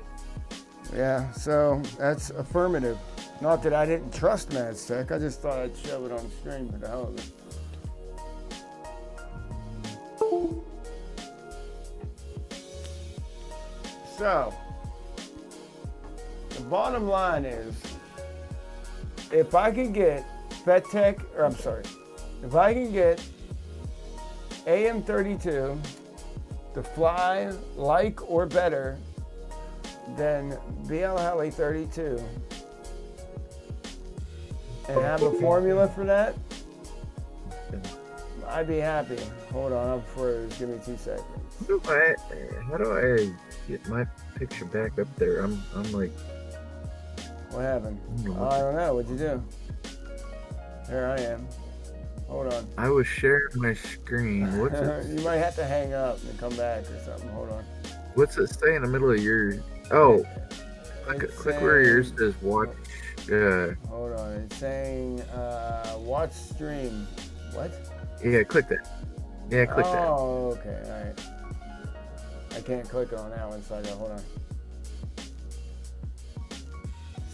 Yeah, so that's affirmative. Not that I didn't trust Maztec, I just thought I'd show it on screen for the hell of it. So, the bottom line is, if I could get if I can get AM32 to fly like or better than BlHeli 32 and have a formula for that, I'd be happy. Hold on, I'm froze. Give me 2 seconds. How do I get my picture back up there? I'm like, What happened? I don't know. What'd you do? Here I am. Hold on. I was sharing my screen. What's it? You might have to hang up and come back or something. Hold on. What's it say in the middle of your? Oh, click where yours says watch. Hold on. It's saying watch stream. What? Yeah, click that. Yeah, click that. Oh, okay. All right. I can't click on that one, so I got. Hold on.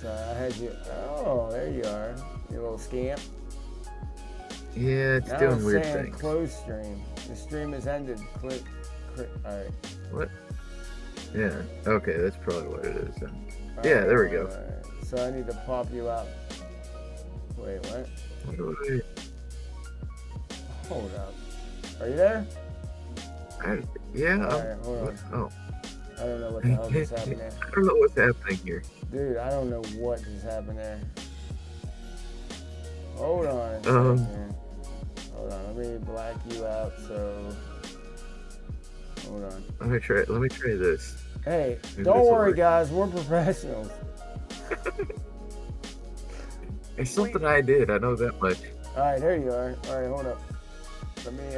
So I had you. Oh, there you are. You little scamp. Yeah, it's now doing it's weird saying things. Close stream. The stream has ended. Click. All right. What? Yeah. Okay, that's probably what it is then. Yeah, there we go. Right. So I need to pop you out. Wait, what? What do I? Hold up. Are you there? Yeah. All right, hold on. Oh. I don't know what the hell just happened there. I don't know what's happening here. Dude, I don't know what just happened there. Hold on a second. Hold on, let me black you out, so... Hold on. Let me try this. Hey, Maybe don't this'll worry work. guys, we're professionals. It's something I did, I know that much. Alright, there you are. Alright, hold up. Let me,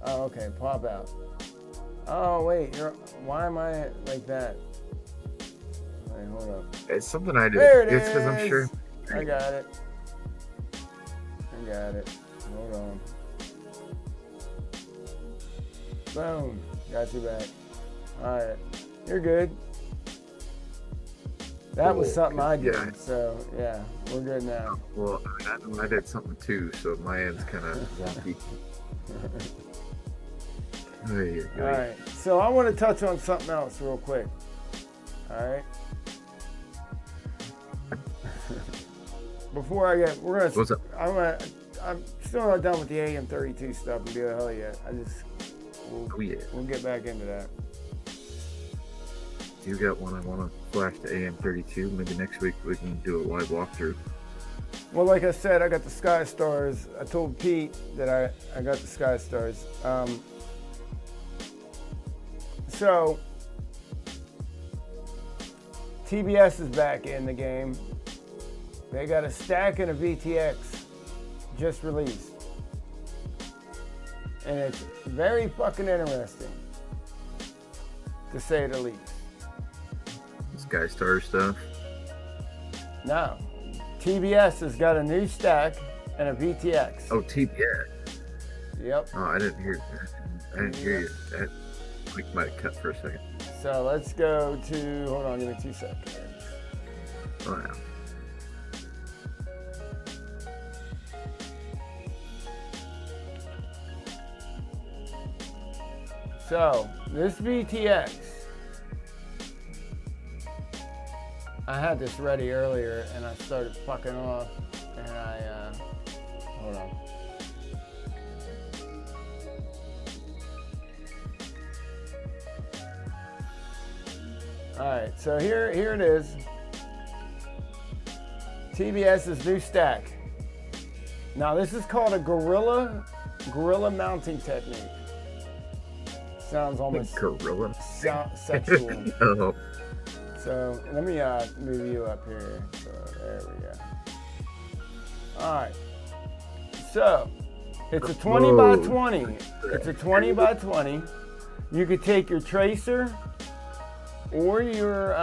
Oh, okay, pop out. Oh, wait, why am I like that? Wait, hold up. It's something I did. There it It's because I'm is. sure. I got it. I got it. Hold on. Boom. Got you back. Alright. You're good. That was something I did, yeah. so yeah, we're good now. Well, I know I did something too, so my end's kind of wonky. Alright, so I want to touch on something else real quick. Alright? Before I get, we're gonna. What's up? I'm still not done with the AM32 stuff and BlHeli yet. We'll get back into that. You got one I want to flash to AM32. Maybe next week we can do a live walkthrough. Well, like I said, I got the Sky Stars. I told Pete that I got the Sky Stars. So TBS is back in the game. They got a stack and a VTX just released. And it's very fucking interesting, to say the least. Sky Star stuff. Now, TBS has got a new stack and a VTX. Oh, TBS. Yep. Oh, I didn't hear that. I didn't hear you. That might have cut for a second. So let's go to, hold on, give me 2 seconds. Oh, yeah. So, this VTX, I had this ready earlier and I started fucking off and hold on. Alright, so here it is. TBS's new stack. Now this is called a gorilla mounting technique. Sounds almost gorilla. Sexual. Oh. So let me move you up here. So there we go. All right. So it's a 20 by 20. It's a 20 by 20. You could take your tracer or your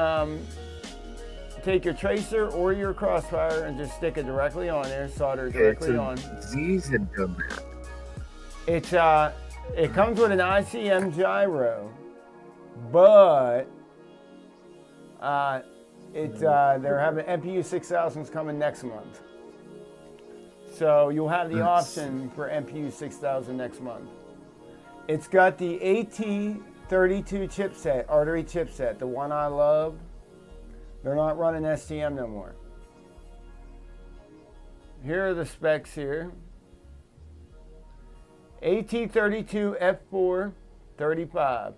crossfire and just stick it directly on there, solder it directly on. Z's had done that. It comes with an ICM gyro, but they're having MPU 6000s coming next month. So you'll have the option for MPU 6000 next month. It's got the AT32 chipset, artery chipset, the one I love. They're not running STM no more. Here are the specs here. AT32 F4 35.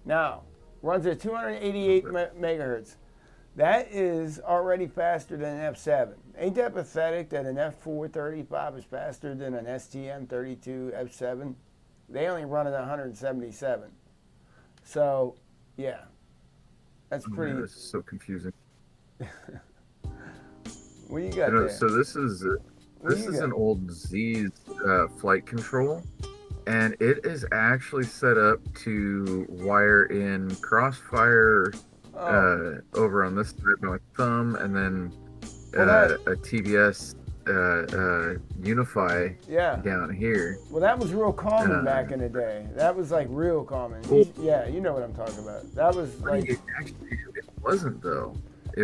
Now, runs at 288 megahertz. That is already faster than an F7. Ain't that pathetic that an F435 is faster than an STM32 F7? They only run at 177. So, yeah, that's pretty. Yeah, this is so confusing. What do you got there? So this is an old Z's flight control, and it is actually set up to wire in Crossfire over on this side by my thumb, and then a TBS Unify down here. Well, that was real common back in the day. That was like real common. Well, yeah, you know what I'm talking about. That was like. It wasn't though. I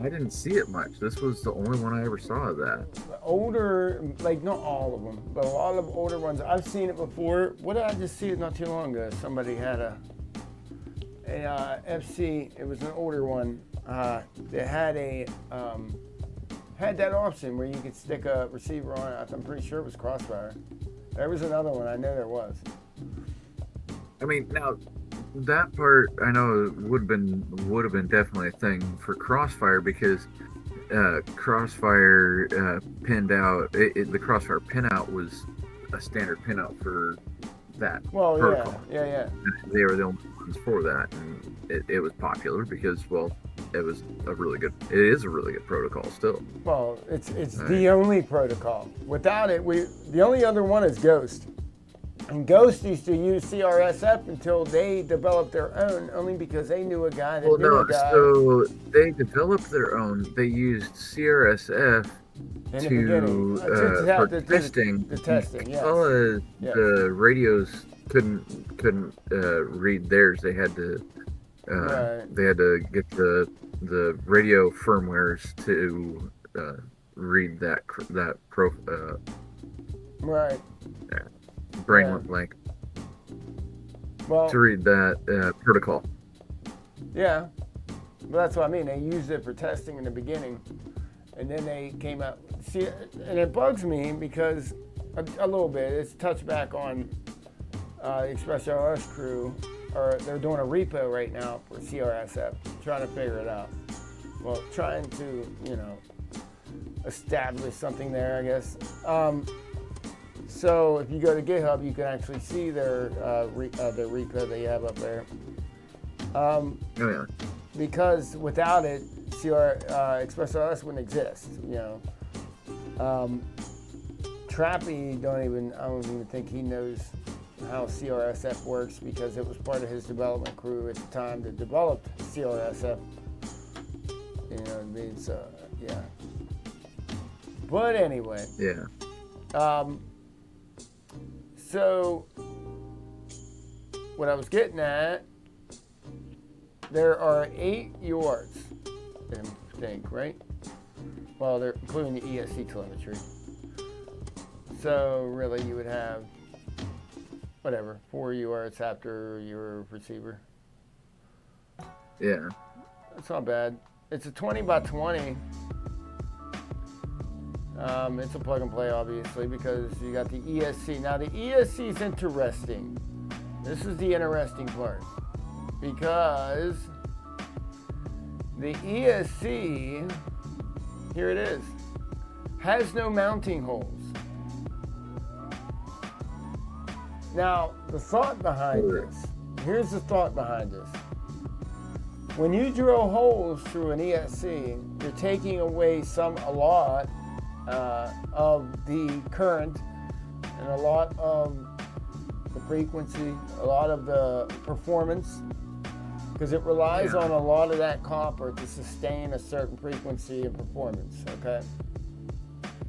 didn't see it much. This was the only one I ever saw of that. Older, like not all of them, but a lot of older ones. I've seen it before. What did I just see it not too long ago? Somebody had a FC. It was an older one. That had that option where you could stick a receiver on it. I'm pretty sure it was Crossfire. There was another one. I know there was. I mean, now that part I know would have been definitely a thing for Crossfire, because Crossfire pinned out the Crossfire pinout was a standard pinout for that protocol. Yeah. They were the only ones for that, and it was popular because, well, it is a really good protocol still. Well, it's the only protocol. Without it, the only other one is Ghost. And Ghost used to use CRSF until they developed their own, only because they knew a guy that knew a guy. So they developed their own. They used CRSF for testing, because the radios couldn't read theirs. They had to get the radio firmwares to read that right. Brain went blank. Well, to read that protocol. Yeah, well, that's what I mean. They used it for testing in the beginning, and then they came out. See, and it bugs me because a little bit. It's touch back on the Express LS crew, or they're doing a repo right now for CRSF, trying to figure it out. Well, trying to establish something there, I guess. So if you go to GitHub, you can actually see their repo they have up there. Because without it, Express LS wouldn't exist. Trappy, I don't even think he knows how CRSF works, because it was part of his development crew at the time that developed CRSF. You know what I mean? So yeah. But anyway. Yeah. So, what I was getting at, there are 8 UARTs, I think, right? Well, they're including the ESC telemetry. So, really, you would have, 4 UARTs after your receiver. Yeah. That's not bad. It's a 20 by 20. It's a plug and play, obviously, because you got the ESC. Now, the ESC is interesting. This is the interesting part, because the ESC, here it is, has no mounting holes. Now, the thought behind this, here's the thought behind this. When you drill holes through an ESC, you're taking away a lot of the current, and a lot of the frequency, a lot of the performance, because it relies on a lot of that copper to sustain a certain frequency and performance, okay?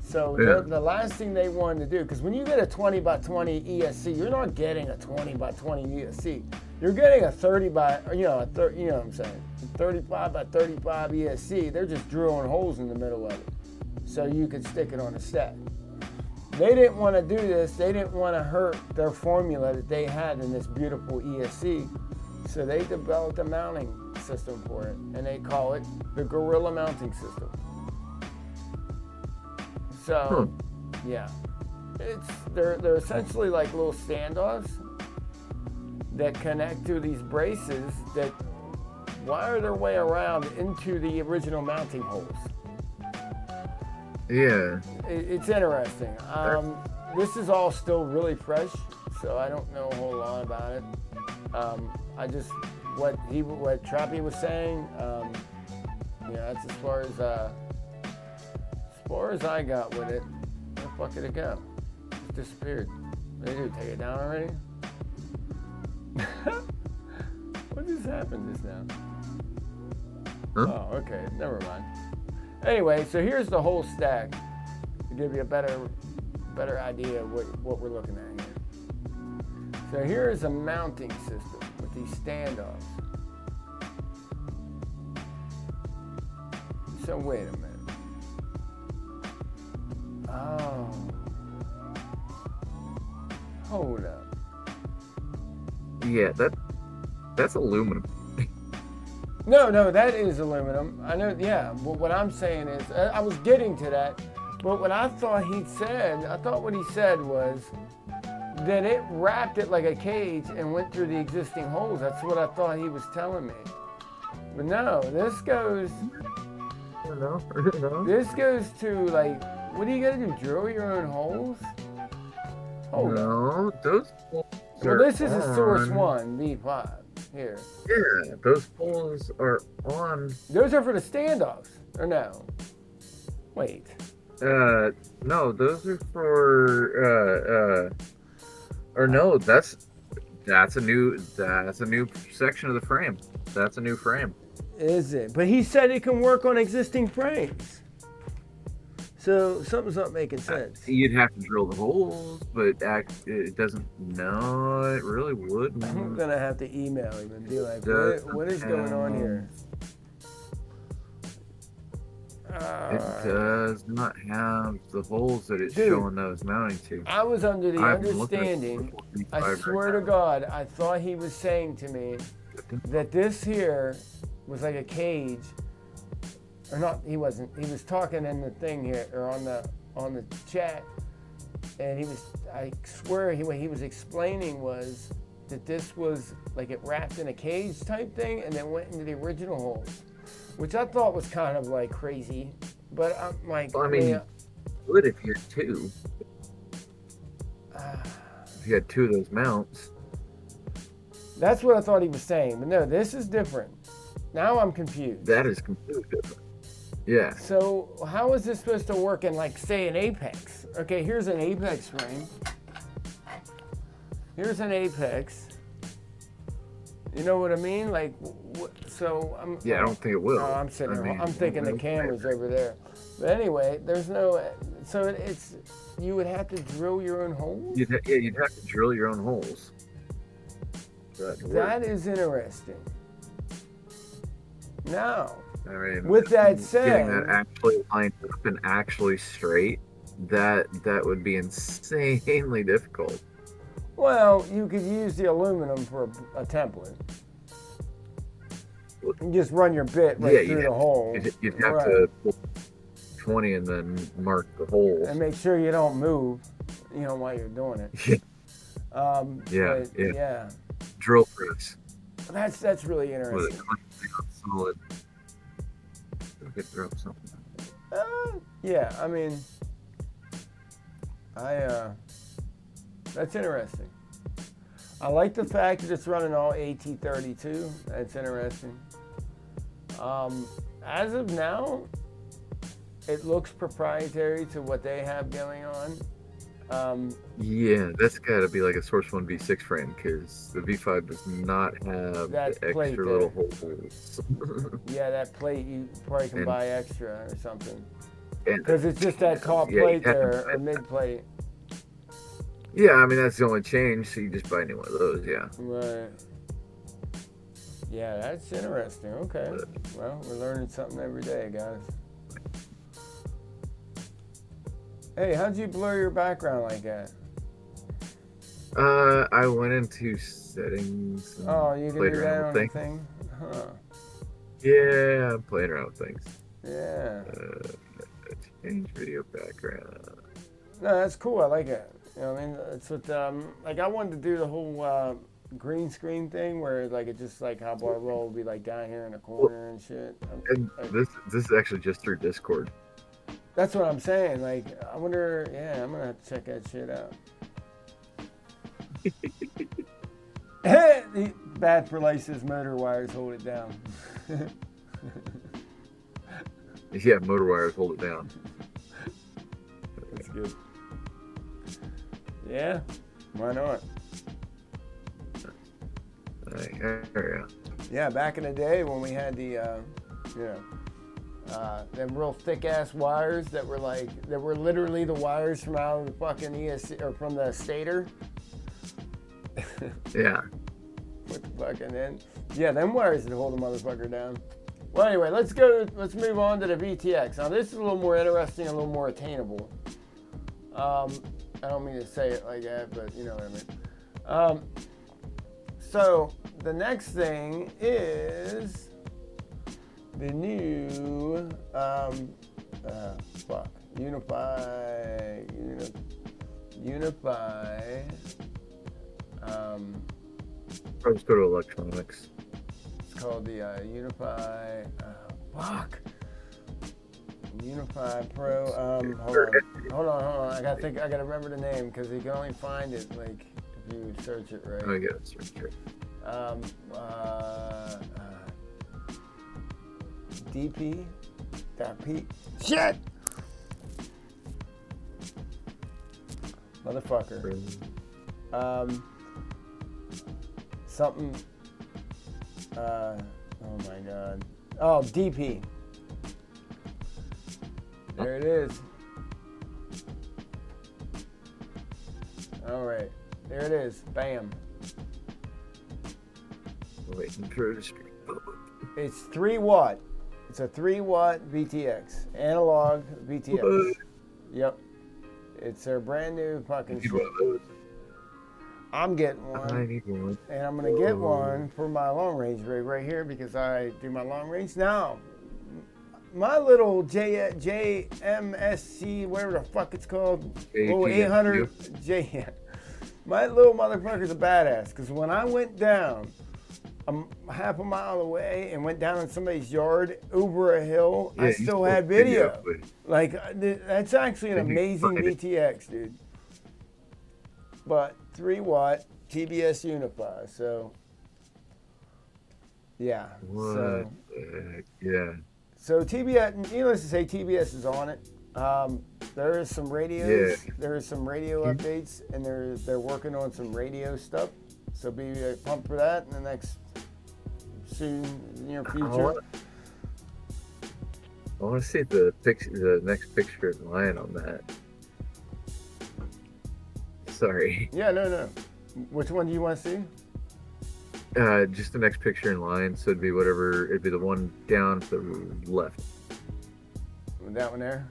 So the last thing they wanted to do, because when you get a 20 by 20 ESC, you're not getting a 20 by 20 ESC. You're getting a 30 by, you know what I'm saying, 35 by 35 ESC. They're just drilling holes in the middle of it, so you could stick it on a stack. They didn't want to do this. They didn't want to hurt their formula that they had in this beautiful ESC. So they developed a mounting system for it, and they call it the Gorilla Mounting System. So, yeah, they're essentially like little standoffs that connect to these braces that wire their way around into the original mounting holes. Yeah. It's interesting. This is all still really fresh, so I don't know a whole lot about it. I just what Trappy was saying. That's as far as I got with it. Where the fuck did it go? It disappeared. What did they do? Take it down already? What just happened just now? Huh? Oh, okay. Never mind. Anyway, so here's the whole stack to give you a better idea of what we're looking at here. So here is a mounting system with these standoffs. So wait a minute. Oh. Hold up. Yeah, that's aluminum. No, that is aluminum. I know, yeah. But what I'm saying is, I was getting to that. But what I thought what he said was that it wrapped it like a cage and went through the existing holes. That's what I thought he was telling me. But no, this goes. No. This goes to like, what do you gotta do? Drill your own holes? Hold on. Those holes Well, this is a Source 1 V5 here. Yeah, those holes are on. Those are for the standoffs, or no? Wait. No, those are for or no, that's a new section of the frame. That's a new frame. Is it? But he said it can work on existing frames. So something's not making sense. You'd have to drill the holes, but it doesn't. No, it really wouldn't. I'm gonna have to email him and be like, what is going on here? It does not have the holes that it's showing those mounting to. I was under the understanding, I swear to God, I thought he was saying to me that this here was like a cage. Or not, he wasn't. He was talking in the thing here, or on the chat, and I swear what he was explaining was that this was like it wrapped in a cage type thing and then went into the original holes, which I thought was kind of like crazy. But I'm like, well, I mean, would if you had two. If you had two of those mounts. That's what I thought he was saying, but no, this is different. Now I'm confused. That is completely different. Yeah. So how is this supposed to work in, like, say, an Apex? Okay, here's an Apex frame. Here's an Apex. You know what I mean? Like, so I'm. Yeah, I don't think it will. Oh, I'm thinking the camera's over there. But anyway, there's no. So it's. You would have to drill your own holes. You'd have to drill your own holes. That is interesting. Now. I mean, with that said, getting that actually lined up and actually straight, that would be insanely difficult. Well, you could use the aluminum for a template. You just run your bit right through the hole. You'd have to pull 20 and then mark the holes. And make sure you don't move, while you're doing it. Yeah. Drill press. That's really interesting. Solid. Could throw something. Yeah, I mean, that's interesting. I like the fact that it's running all AT32. That's interesting. As of now, it looks proprietary to what they have going on. Yeah, that's got to be like a Source 1 V6 frame because the V5 does not have the extra little holes. Yeah, that plate you probably can buy extra or something. Because it's just that top plate there, or mid plate. Yeah, I mean, that's the only change, so you just buy any one of those, yeah. Right. Yeah, that's interesting. Okay. Well, we're learning something every day, guys. Hey, how'd you blur your background like that? I went into settings. Oh, you can do that on the thing? Huh. Yeah, I'm playing around with things. Yeah. Change video background. No, that's cool. I like it. You know what I mean? It's what, like, I wanted to do the whole green screen thing where like it just like how Barbell will be like down here in a corner and shit. And this is actually just through Discord. That's what I'm saying. Like, I wonder. Yeah, I'm gonna have to check that shit out. The Bad for License motor wires hold it down. Yeah, motor wires hold it down. That's good. Yeah, why not? Yeah, back in the day when we had the, them real thick ass wires that were literally the wires from out of the fucking ESC or from the stator. Yeah. With the fucking end. Yeah, them wires that hold the motherfucker down. Well, anyway, let's move on to the VTX. Now, this is a little more interesting, a little more attainable. I don't mean to say it like that, but you know what I mean. So, the next thing is the new, Unify. I'll just go to electronics. It's called the Unify. Unify Pro. Hold on. I gotta remember the name because you can only find it like if you search it right. I gotta search it. DP. Shit. Motherfucker. Something. Oh my god. Oh, DP. There it is. All right. There it is. Bam. Waiting for the stream. It's 3 watt. It's a 3 watt VTX. Analog VTX. Yep. It's a brand new fucking shit. I'm getting one. I need one. And I'm going to get one for my long range rig right here because I do my long range. Now, my little JMSC, whatever the fuck it's called, 800 J. My little motherfucker's a badass because when I went down, I'm half a mile away and went down in somebody's yard over a hill, I still had video. Like, that's actually an amazing VTX, dude. But 3 watt TBS Unify, so yeah. What? Yeah. So TBS, needless to say, TBS is on it. There is some radios. Yeah. There is some radio updates, and they're working on some radio stuff. So be pumped for that in the next near future. I want to see the next picture in line on that. Sorry. Yeah, no. Which one do you want to see? Just the next picture in line. So it'd be the one down to the left. That one there?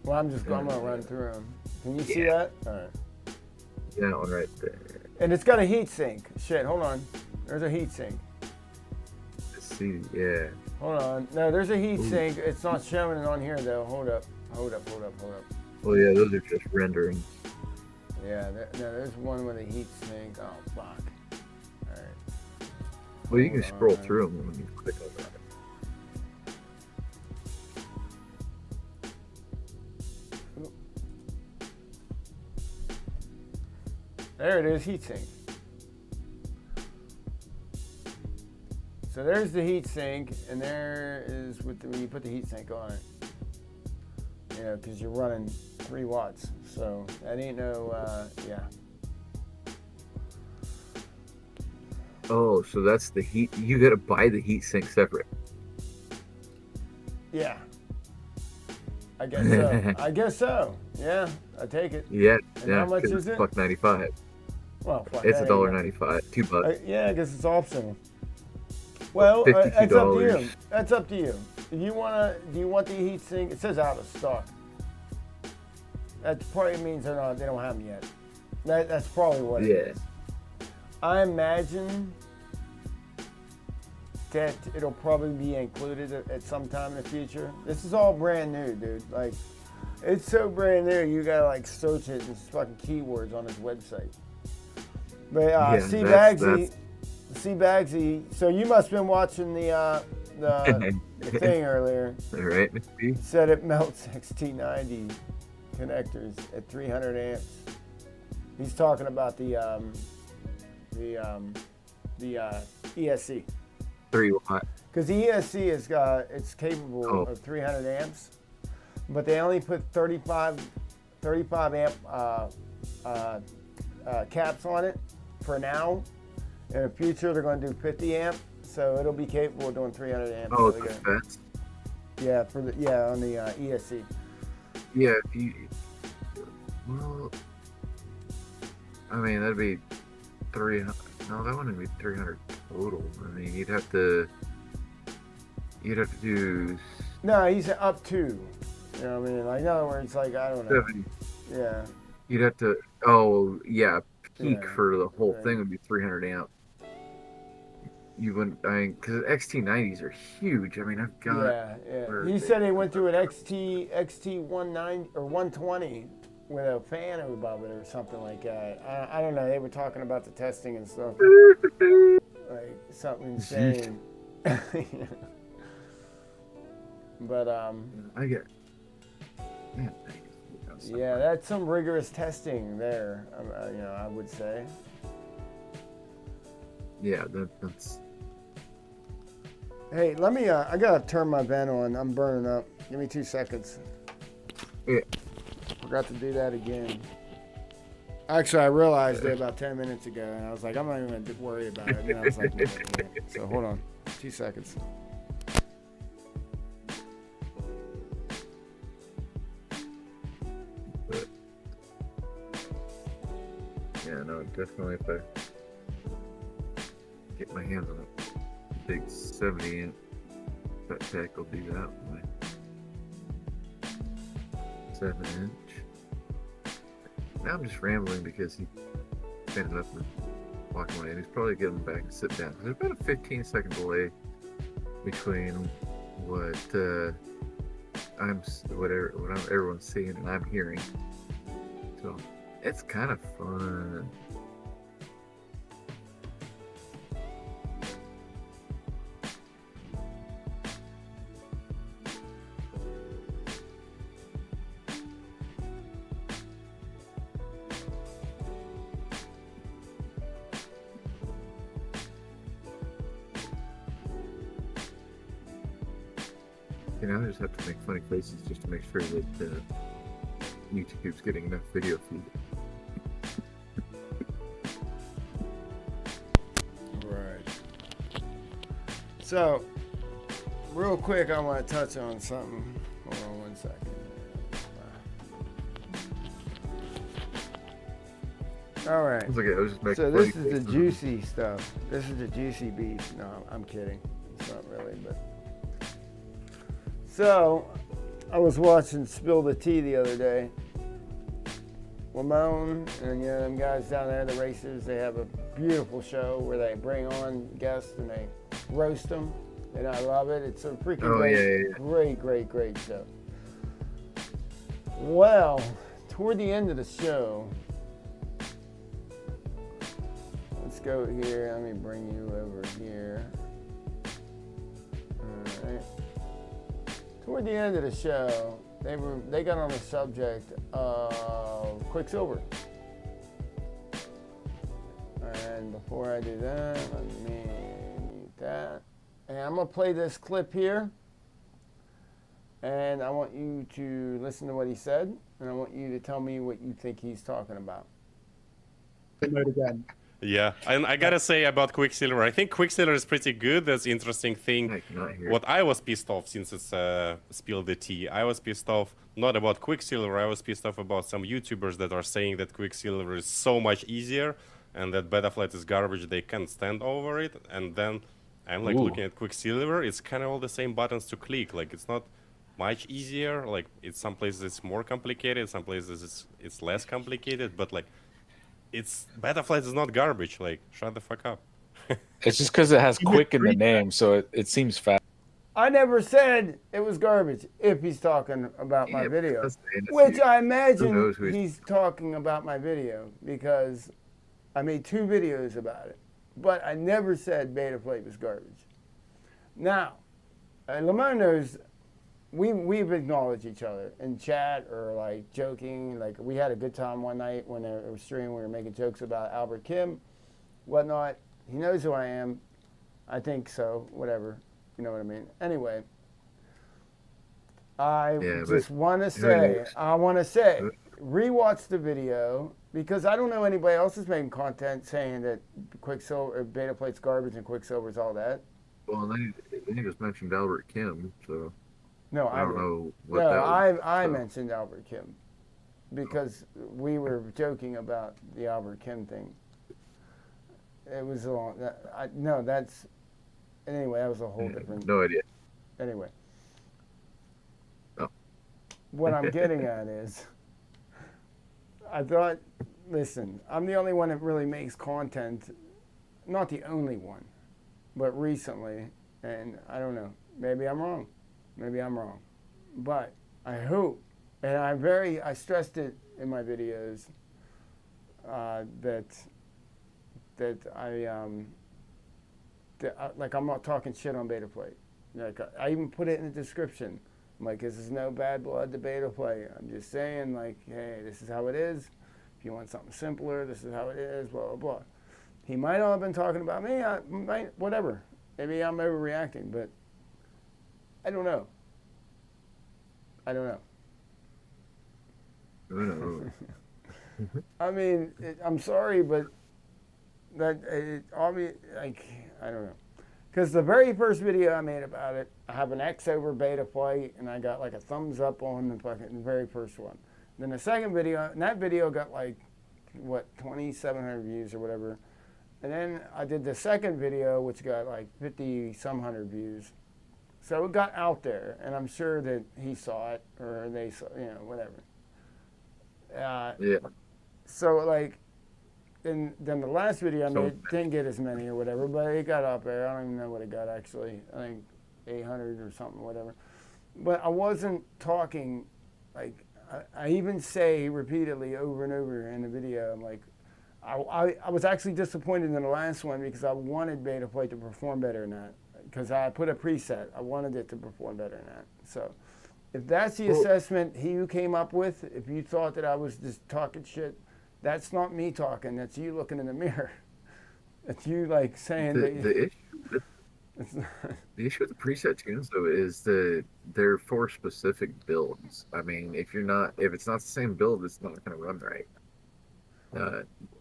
Well, I'm going to run through them. Can you see that? All right. That one right there. And it's got a heat sink. Shit, hold on. There's a heat sink. Let's see, yeah. Hold on. No, there's a heat sink. It's not showing it on here, though. Hold up. Well, yeah, those are just renderings. Yeah, there's one with a heat sink. Oh, fuck. All right. Well, you can scroll through them when you click on that. There it is, heat sink. So there's the heat sink, and there is when you put the heat sink on it. You know, because you're running 3 watts. So that ain't no, yeah. Oh, so that's the heat. You got to buy the heat sink separate. Yeah. I guess so. Yeah, I take it. Yeah. And how much is it? $1.95. Well, fuck, it's $1.95. $2. Yeah, I guess it's optional. Well, that's up to you. That's up to you. Do you want the heat sink? It says out of stock. That probably means they don't have them yet. That's probably what it is. I imagine that it'll probably be included at some time in the future. This is all brand new, dude. Like, it's so brand new, you gotta like search it and fucking keywords on his website. But Yeah, C that's Bagsy. So you must have been watching the thing earlier. right, maybe. Said it melts XT90 connectors at 300 amps. He's talking about the ESC. 3 watt. Because the ESC it's capable of 300 amps, but they only put 35 amp caps on it for now. In the future, they're going to do 50 amp, so it'll be capable of doing 300 amps. Oh, really the good. fence. Yeah, on the ESC. Yeah, well, I mean, that'd be 300. No, that wouldn't be 300 total. I mean, you'd have to do No, he's up to. You know what I mean? Like, in other words, like, I don't know. 70. Yeah. You'd have to. Oh, yeah. Peak Yeah, for the whole right. thing would be 300 amp. You wouldn't. I mean, because XT90s are huge. I mean, I've got. Yeah. He said he went through an XT 190 or 120 with a fan above it or something like that. I don't know. They were talking about the testing and stuff. Like something insane. But I get. Man, yeah, that's some rigorous testing there. I would say. Yeah, that's. Hey, let me. I gotta turn my vent on. I'm burning up. Give me 2 seconds. Yeah. Forgot to do that again. Actually, I realized it about 10 minutes ago, and I was like, I'm not even gonna worry about it. And then I was like, no. So hold on, 2 seconds. But, yeah, no, definitely if I get my hands on a big 70 amp that tech, I'll do that with my 7-inch. Now I'm just rambling because he standing up and walking away, and he's probably getting back and sit down. There's about a 15-second delay between what everyone's seeing and I'm hearing. So it's kind of fun. You know, I just have to make funny faces just to make sure that YouTube's getting enough video feed. Right. So, real quick, I want to touch on something. Hold on 1 second. All right. It's okay, I was just making So funny this is the faces. juicy stuff. This is the juicy beef. No, I'm kidding. It's not really, but. So, I was watching Spill the Tea the other day. Lamone and them guys down there, the racers, they have a beautiful show where they bring on guests and they roast them, and I love it. It's a freaking great show. Well, toward the end of the show, let's go here. Let me bring you over here. All right. Toward the end of the show, they got on the subject of Quicksilver. And before I do that, let me mute that. And I'm gonna play this clip here. And I want you to listen to what he said, and I want you to tell me what you think he's talking about. Mode again. Yeah, and I gotta say about Quicksilver, I think Quicksilver is pretty good. That's the interesting thing. I cannot hear. What I was pissed off since it's Spill the Tea, I was pissed off not about Quicksilver, I was pissed off about some YouTubers that are saying that Quicksilver is so much easier and that Betaflight is garbage, they can't stand over it. And then I'm like looking at Quicksilver, it's kind of all the same buttons to click. Like it's not much easier. Like it's some places it's more complicated, some places it's less complicated, but like it's Betaflight is not garbage. Like shut the fuck up. It's just because it has quick in the name, so it seems fast. I never said it was garbage if he's talking about my video, that's the which I knows imagine who he's- he's talking about my video because I made 2 videos about it, but I never said Betaflight was garbage. Now, Lamar knows we've acknowledged each other in chat or like joking. Like we had a good time one night when it was streaming. We were making jokes about Albert Kim, whatnot. He knows who I am. I think so. Whatever. You know what I mean? Anyway, I just want to say, rewatch the video because I don't know anybody else is making content saying that Quicksilver, Betaflight's garbage and Quicksilver's all that. Well, then you just mentioned Albert Kim, so no, I don't know what no, that was. I mentioned Albert Kim because we were joking about the Albert Kim thing. It was a long. That's anyway. That was a whole different. No idea. Anyway. Oh. What I'm getting at is, I thought, listen, I'm the only one that really makes content, not the only one, but recently, and I don't know, maybe I'm wrong, but I hope, and I stressed it in my videos, like I'm not talking shit on Betaflight. Like I even put it in the description. I'm like, this is no bad blood to Betaflight. I'm just saying, like, hey, this is how it is. If you want something simpler, this is how it is. Blah blah blah. He might not have been talking about me. I might, whatever. Maybe I'm overreacting, but I don't know. I mean, I'm sorry, but like, I don't know. Because the very first video I made about it, I have an X over Betaflight, and I got like a thumbs up on the very first one. Then the second video, and that video got like, 2,700 views or whatever. And then I did the second video, which got like 50-some hundred views. So it got out there, and I'm sure that he saw it, or they saw, whatever. Yeah. So like, and then the last video I made didn't get as many or whatever, but it got up there. I don't even know what it got actually. I think 800 or something, whatever. But I wasn't talking, like, I even say repeatedly over and over in the video, I'm like, I was actually disappointed in the last one because I wanted Betaflight to perform better than that. Because I put a preset. I wanted it to perform better than that. So if that's the assessment you came up with, if you thought that I was just talking shit, that's not me talking. That's you looking in the mirror. It's you like saying the issue with the preset tunes though is that they're for specific builds. I mean, if it's not the same build, it's not going to run right.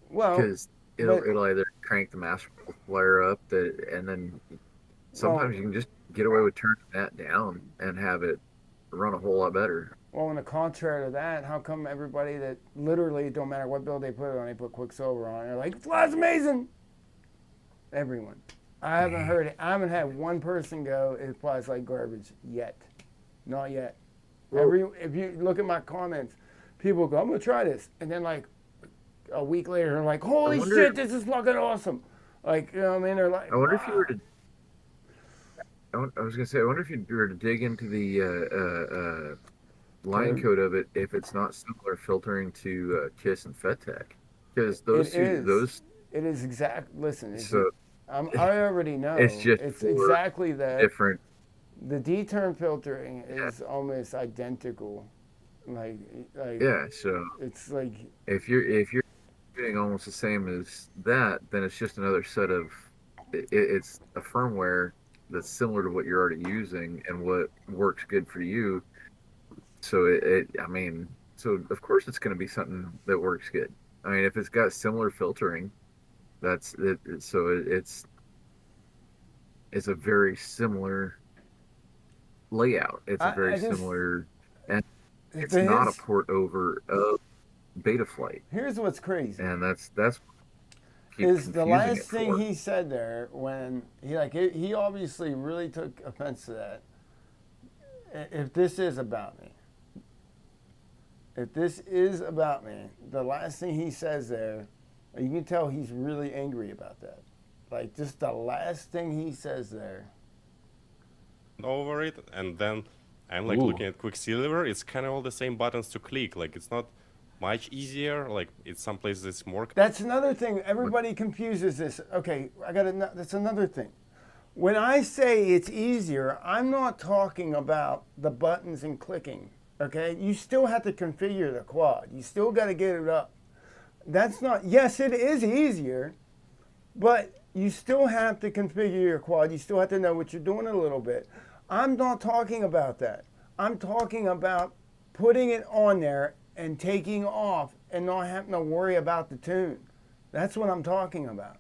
Because it'll either crank the master multiplier up, and then sometimes you can just get away with turning that down and have it run a whole lot better. Well, on the contrary to that, how come everybody that literally don't matter what build they put it on, they put Quicksilver on, they're like, fly's amazing. Everyone. I haven't heard it. I haven't had one person go, it flies like garbage yet. Not yet. If you look at my comments, people go, I'm gonna try this, and then like a week later, they're like, holy shit, this is fucking awesome. Like, you know what I mean? They're like, I wonder if you were to. I was gonna say, I wonder if you were to dig into the line code of it, if it's not similar filtering to KISS and FETTech, because those it is exact. Listen, I already know. It's exactly that. Different. The D-term filtering is almost identical. Like yeah. So it's like if you're doing almost the same as that, then it's just another set of it's a firmware that's similar to what you're already using and what works good for you. So so of course it's going to be something that works good. I mean, if it's got similar filtering, that's it. So it's a very similar layout. It's a very similar, and it's not a port over of Betaflight. Here's what's crazy, and that's is the last thing he said there when he obviously really took offense to that. If this is about me. If this is about me, the last thing he says there, you can tell he's really angry about that. Like, just the last thing he says there. Over it, and then I'm like looking at Quicksilver. It's kind of all the same buttons to click. Like, it's not much easier? Like, in some places it's more. That's another thing. Everybody confuses this. Okay, that's another thing. When I say it's easier, I'm not talking about the buttons and clicking. Okay, you still have to configure the quad. You still got to get it up. That's not. Yes, it is easier, but you still have to configure your quad. You still have to know what you're doing a little bit. I'm not talking about that. I'm talking about putting it on there and taking off and not having to worry about the tune. That's what I'm talking about.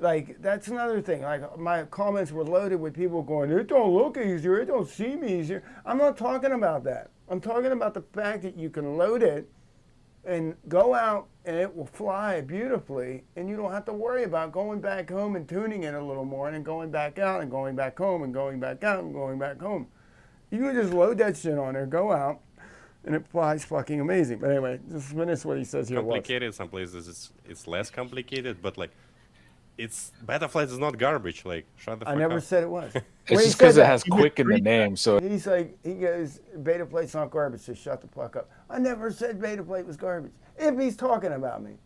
Like, that's another thing. Like, my comments were loaded with people going, it don't look easier, it don't seem easier. I'm not talking about that. I'm talking about the fact that you can load it and go out and it will fly beautifully, and you don't have to worry about going back home and tuning it a little more and then going back out and going back home and going back out and going back home. You can just load that shit on there, go out, and it flies fucking amazing. But anyway, just finish what he says here. Complicated. Some places it's less complicated, but like, it's Betaflight is not garbage. Like, shut the fuck up. I never said it was. It's just because it has quick in the name. So He's like, he goes, Betaflight's not garbage, so shut the fuck up. I never said Betaflight was garbage. If he's talking about me.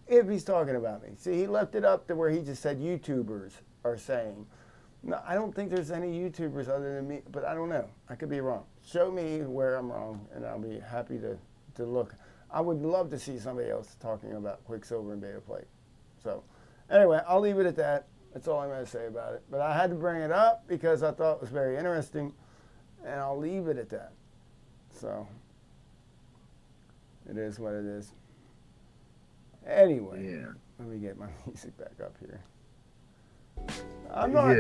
See, he left it up to where he just said YouTubers are saying. No, I don't think there's any YouTubers other than me, but I don't know. I could be wrong. Show me where I'm wrong, and I'll be happy to look. I would love to see somebody else talking about Quicksilver and Betaflight. So, anyway, I'll leave it at that. That's all I'm going to say about it. But I had to bring it up because I thought it was very interesting, and I'll leave it at that. So, it is what it is. Anyway, let me get my music back up here. I'm not.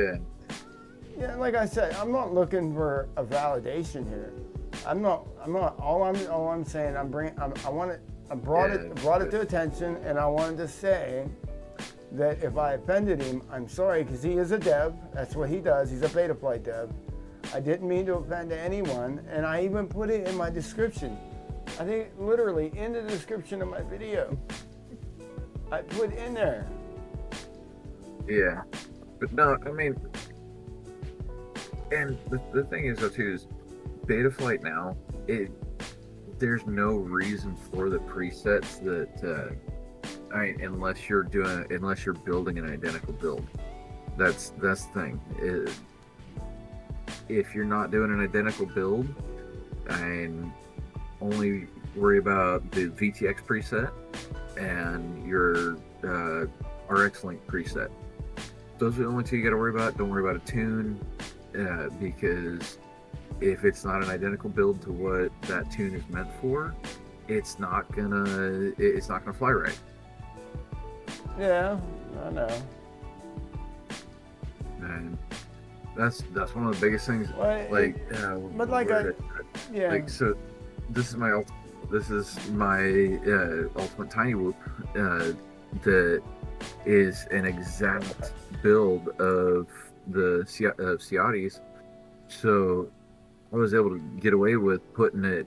Yeah, like I said, I'm not looking for a validation here. I'm not. All I'm saying. I brought it to attention, and I wanted to say that if I offended him, I'm sorry, because he is a dev. That's what he does. He's a Betaflight dev. I didn't mean to offend anyone, and I even put it in my description. I think literally in the description of my video, I put in there. Yeah, but no, I mean, and the thing is though too is Betaflight now, there's no reason for the presets that I mean, unless you're building an identical build. That's the thing. If you're not doing an identical build, and only worry about the VTX preset and your RX Link preset. Those are the only two you got to worry about. Don't worry about a tune, because if it's not an identical build to what that tune is meant for, it's not gonna fly right. Yeah, I know. And that's one of the biggest things. Well, but like yeah. Like, so this is my ultimate tiny whoop that is an exact build of the Ciatis. So I was able to get away with putting it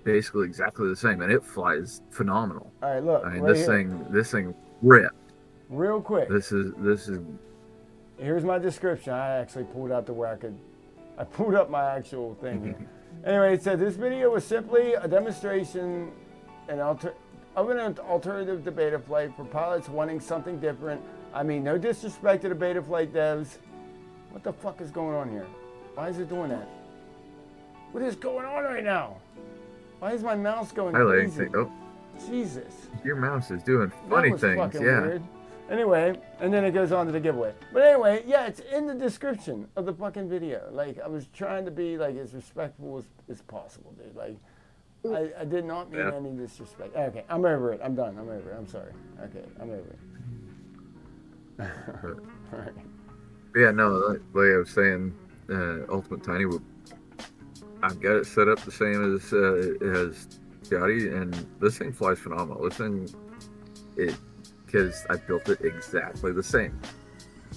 basically exactly the same, and it flies phenomenal. All right, look. I mean, right this thing ripped. Real quick. This is. Here's my description. I actually pulled out I pulled up my actual thing here. Anyway, it said this video was simply a demonstration of an alternative to Betaflight for pilots wanting something different. I mean, no disrespect to the Betaflight devs. What the fuck is going on here? Why is it doing that? What is going on right now? Why is my mouse going crazy? Oh, Jesus. Your mouse is doing funny things. Yeah. Weird. Anyway, and then it goes on to the giveaway. But anyway, yeah, it's in the description of the fucking video. Like, I was trying to be like as respectful as possible, dude. Like, I did not mean any disrespect. Okay, I'm over it. I'm done. I'm over it. I'm sorry. Okay, I'm over it. All right. Yeah, no, like I was saying, Ultimate Tiny Whoop, I've got it set up the same as Scotty, and this thing flies phenomenal. This thing, because I built it exactly the same.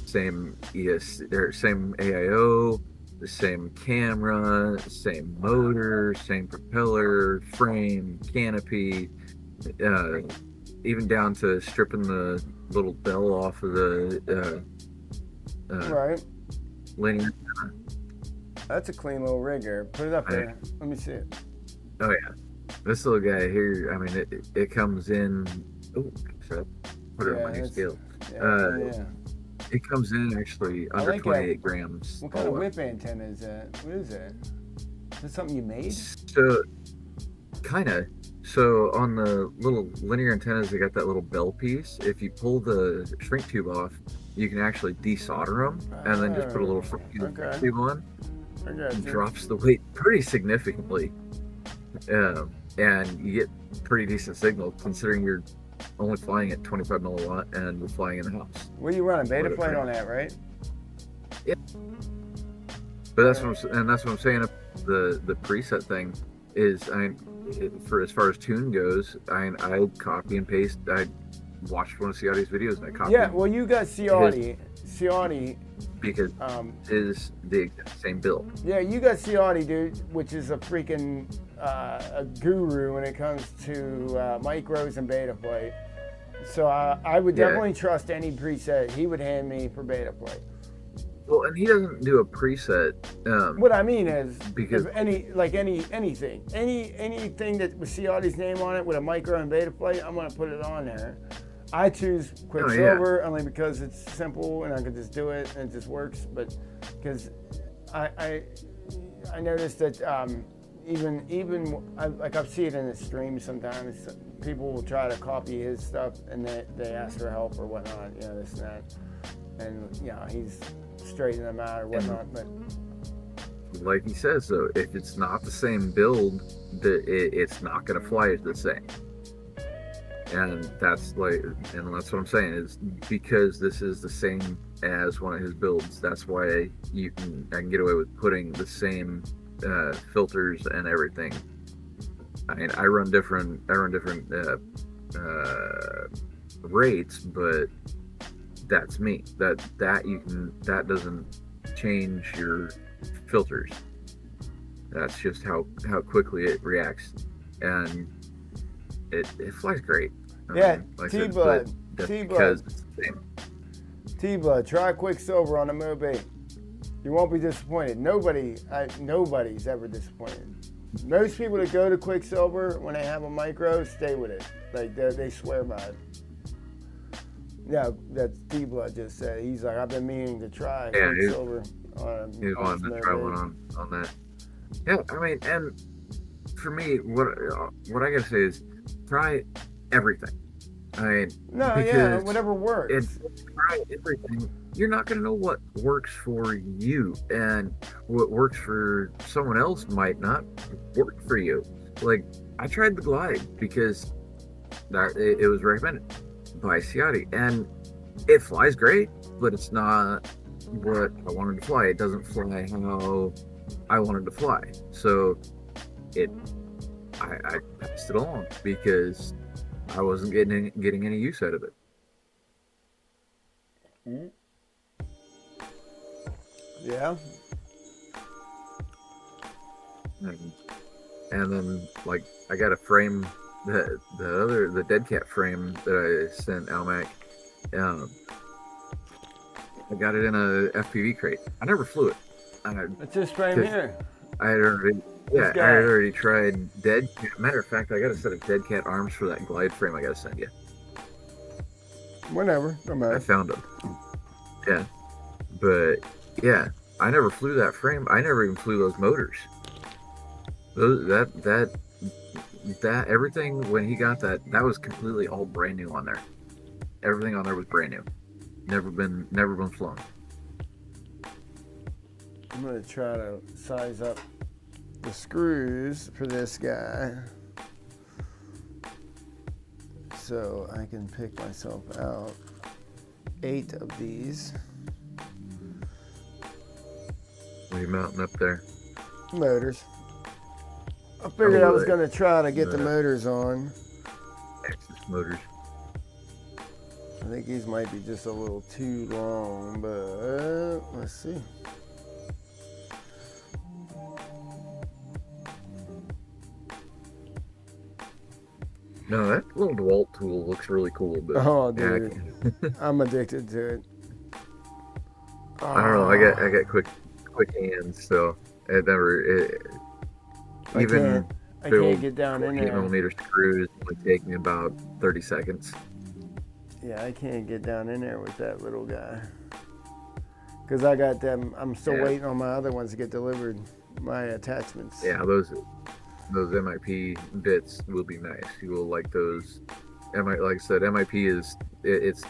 Same same AIO, the same camera, same motor, same propeller, frame, canopy, even down to stripping the little bell off of the right. linear. That's a clean little rig here. Put it up there. Let me see it. Oh yeah. This little guy here, I mean, it comes in. Oh, shut up. Put it on my new it's- scale. Yeah. It comes in actually under like that. 28 grams. What kind of all up. whip antenna is that? What is that? Is that something you made? So, kind of. So on the little linear antennas, they got that little bell piece. If you pull the shrink tube off, you can actually desolder them, and then just put a little shrink okay. tube on. I got It you. drops the weight pretty significantly, and you get pretty decent signal considering you're only flying at 25 milliwatt and we're flying in the house. What are you running? Beta What a flight trend. on that, right? But that's what I'm saying. The preset thing is, for as far as tune goes, I copy and paste. I watched one of Ciotti's videos and I copied. Yeah, well, you got Ciotti. Ciotti, because is the exact same build. yeah, you got Ciotti, dude, which is a freaking a guru when it comes to micros and beta flight. So I would definitely trust any preset he would hand me for beta flight. Well, and he doesn't do a preset. What I mean is, Because- if anything that with Ciotti's name on it with a micro and beta flight, I'm gonna put it on there. I choose Quicksilver only because it's simple and I can just do it and it just works. But because I noticed that even like I see it in the stream sometimes, people will try to copy his stuff and they ask for help or whatnot, you know, this and that, and you know he's straightening them out or whatnot. But Like he says, though, if it's not the same build, it's not going to fly the same. And that's what I'm saying is because this is the same as one of his builds. That's why I can get away with putting the same filters and everything. I mean, I run different rates, but that's me. That doesn't change your filters. That's just how quickly it reacts, and it flies great. T-Blood, because it's the same. T-Blood, try Quicksilver on the Mobi. You won't be disappointed. Nobody's ever disappointed. Most people that go to Quicksilver when they have a micro stay with it. Like they swear by it. Yeah, that's T-Blood just said. He's like, I've been meaning to try Quicksilver. He's wanting to try one on that. Yeah, I mean, and for me, what I gotta say is try everything. I mean, whatever works. Try everything. You're not gonna know what works for you, and what works for someone else might not work for you. Like I tried the Glide because it was recommended by Ciotti, and it flies great, but it's not what I wanted to fly. It doesn't fly how I wanted to fly, so I passed it along because I wasn't getting any use out of it. Yeah. And then like I got a frame, the dead cat frame that I sent Almac. I got it in a FPV crate. I never flew it. It's this frame here. I had already tried dead cat. Matter of fact, I got a set of dead cat arms for that Glide frame. I gotta send you. Whenever, no matter. I found them. Yeah, but yeah, I never flew that frame. I never even flew those motors. That everything when he got that was completely all brand new on there. Everything on there was brand new. Never been flown. I'm gonna try to size up the screws for this guy so I can pick myself out 8 of these. What are you mounting up there? Motors. I figured I was gonna try to get the motors on. Axis motors. I think these might be just a little too long, but let's see. No, that little DeWalt tool looks really cool, but Oh, dude, I'm addicted to it. I don't know. I got quick hands, so it never. I build can't get down in 28 there. millimeter screws would take me about 30 seconds. Yeah, I can't get down in there with that little guy. Because I got them, I'm still Yeah. waiting on my other ones to get delivered, my attachments. Yeah, those MIP bits will be nice. You will like those. Like I said, MIP it's.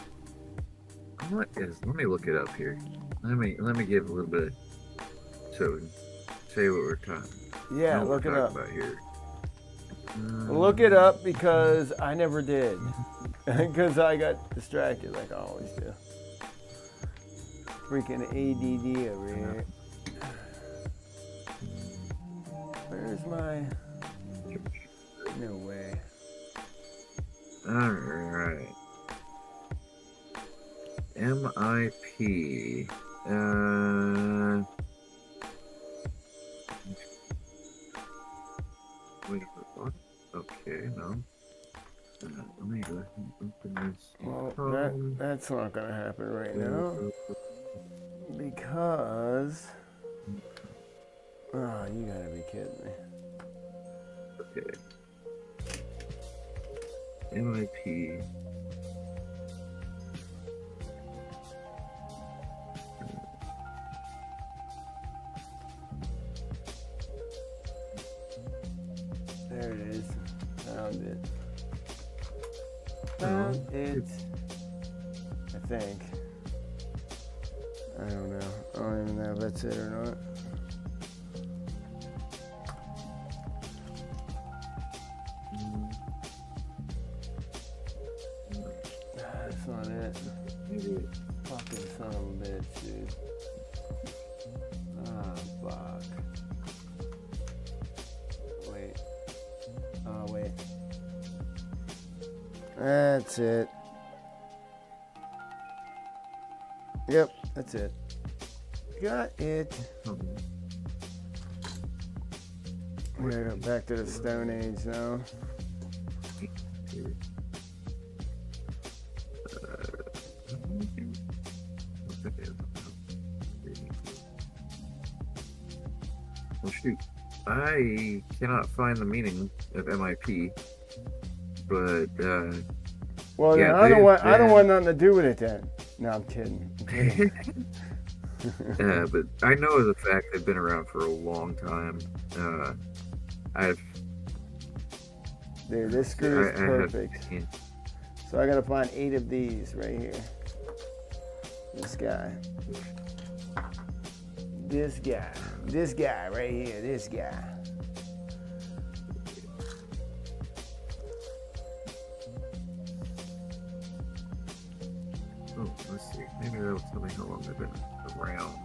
Let me look it up here. Let me give a little bit so we can say what we're talking. Yeah, what look we're it up. talking about here. Look it up because I never did. Because I got distracted like I always do. Freaking ADD over here. Where's my... No way. Alright. MIP. Wait, what? Okay, no. Let me go ahead and open this. Well, that's not going to happen right now. Because... Oh, you gotta be kidding me. Okay. MIP. There it is. Found it. Found it. I think. I don't know. I don't even know if that's it or not. That's not it. Maybe. Fucking son of a bitch, dude. Ah, fuck. Wait. Oh, wait. That's it. Yep, that's it. Got it. We're gonna go back to the Stone Age now. Well, shoot. I cannot find the meaning of MIP, but Well, yeah, then I don't want nothing to do with it then. No, I'm kidding. I'm kidding. but I know as a fact they've been around for a long time. Dude, this screw is I have- perfect. So I gotta find 8 of these right here. This guy. This guy. This guy right here. This guy. Oh, let's see. Maybe that'll tell me how long they've been around.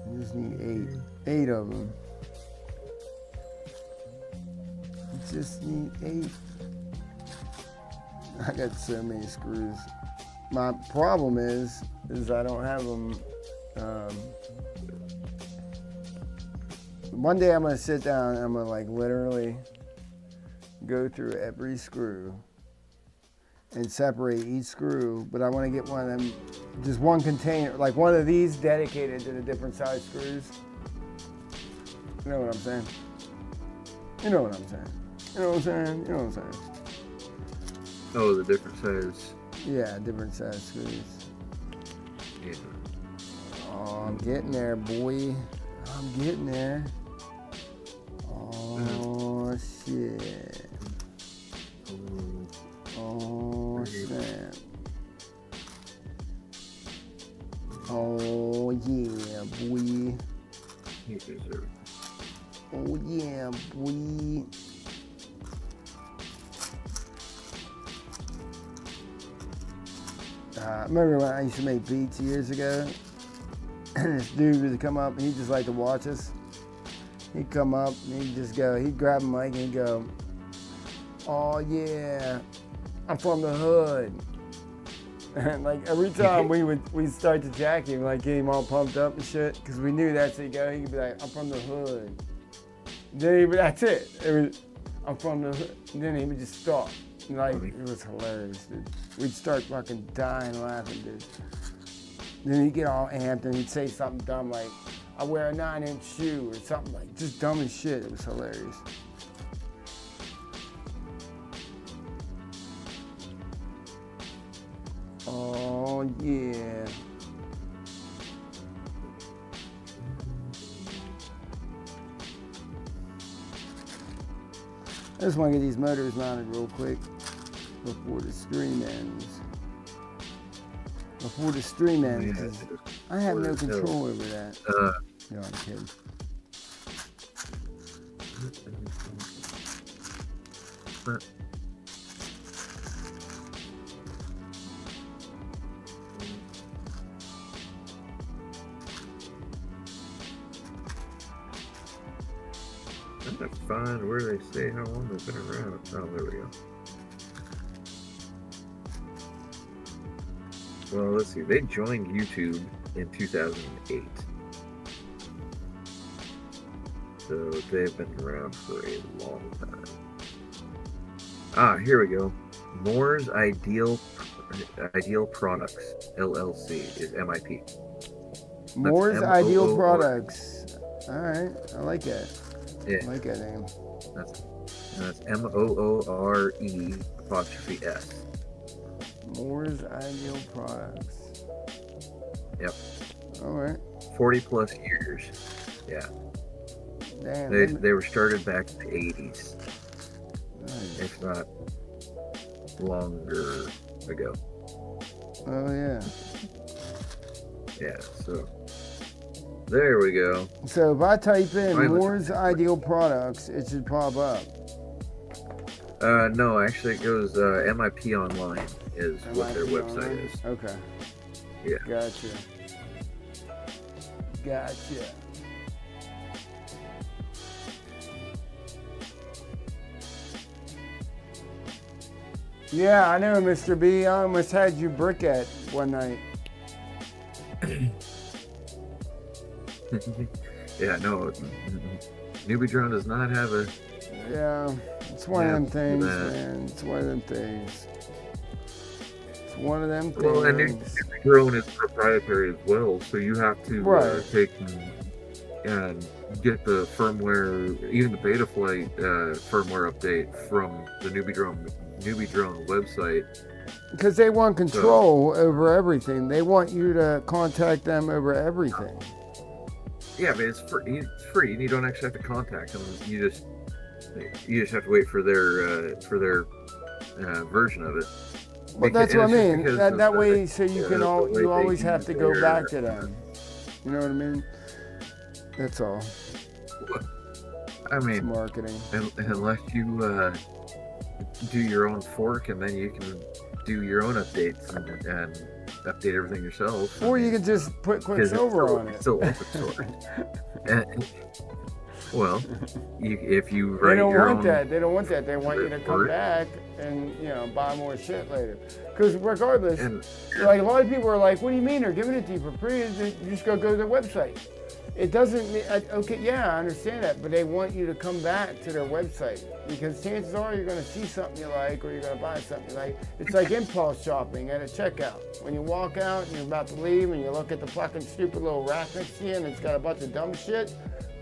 I just need 8. 8 of them. I just need 8. I got so many screws. My problem is I don't have them. One day I'm gonna sit down and I'm gonna like literally go through every screw and separate each screw, but I want to get one of them, just one container, like one of these dedicated to the different size screws. You know what I'm saying? You know what I'm saying? You know what I'm saying? You know what I'm saying? Oh, the different size. Yeah, different size screws. Yeah. Oh, I'm getting there, boy. I'm getting there. Oh, shit. Oh, snap. Oh, yeah, boy. Oh, yeah, boy. Remember when I used to make beats years ago? And this dude would come up and he'd just like to watch us. He'd come up and he'd just go, he'd grab a mic and he'd go, oh yeah, I'm from the hood. And like every time we'd start to jack him, like get him all pumped up and shit, because we knew that's it go. He'd be like, I'm from the hood. Then that's it. I'm from the hood. And then he would just stop. Like, it was hilarious, dude. We'd start fucking dying laughing, dude. Then he'd get all amped and he'd say something dumb like, I wear a 9-inch shoe or something like, just dumb as shit. It was hilarious. Oh, yeah. I just want to get these motors mounted real quick before the stream ends. Before the stream ends, 'cause I have no control over that. No, I'm kidding. I'm trying to find where they say how long they've been around. Oh, there we go. Well, let's see. They joined YouTube in 2008. So they've been around for a long time. Ah, here we go. Moore's Ideal Products LLC is MIP. Moore's Ideal Products. All right, I like that. Yeah. I like that name. That's MOORE''S. Moore's Ideal Products. Yep. All right. 40 plus years. Yeah. Damn. They were started back in the 80s, Nice. if not longer ago. Oh yeah. Yeah, so there we go. So if I type in Finally. Moore's Ideal Products, it should pop up. No, actually it goes MIP Online is what their MIP website online? is. Okay. Yeah. Gotcha. Gotcha. Yeah, I know, Mr. B. I almost had you brick at one night. Yeah, no, Newbie Drone does not have a. Yeah, it's one of them things, that. man. It's one of them things. It's one of them Well, and things. Newbie Drone is proprietary as well, so you have to Right. take and get the firmware, even the beta flight firmware update from the Newbie Drone website. Because they want control over everything. They want you to contact them over everything. Yeah, but it's free. It's free, and you don't actually have to contact them. You just have to wait for their version of it. But that's what I And it's just mean. because That of way, the- so you yeah, can the all way you they always have use to go their, back to them. You know what I mean? That's all. I It's mean, marketing. unless you do your own fork, and then you can do your own updates and update everything yourself. Or you could just put Quicksilver on it. It's still open source. Well, if you They write don't your want own, that. They don't want that. They want you to come report. back and buy more shit later. Because regardless, and like a lot of people are like, "What do you mean they're giving it to you for free? You just go to their website." It doesn't mean, okay, yeah, I understand that, but they want you to come back to their website because chances are you're going to see something you like or you're going to buy something you like. It's like impulse shopping at a checkout. When you walk out and you're about to leave and you look at the fucking stupid little rack next to you and it's got a bunch of dumb shit.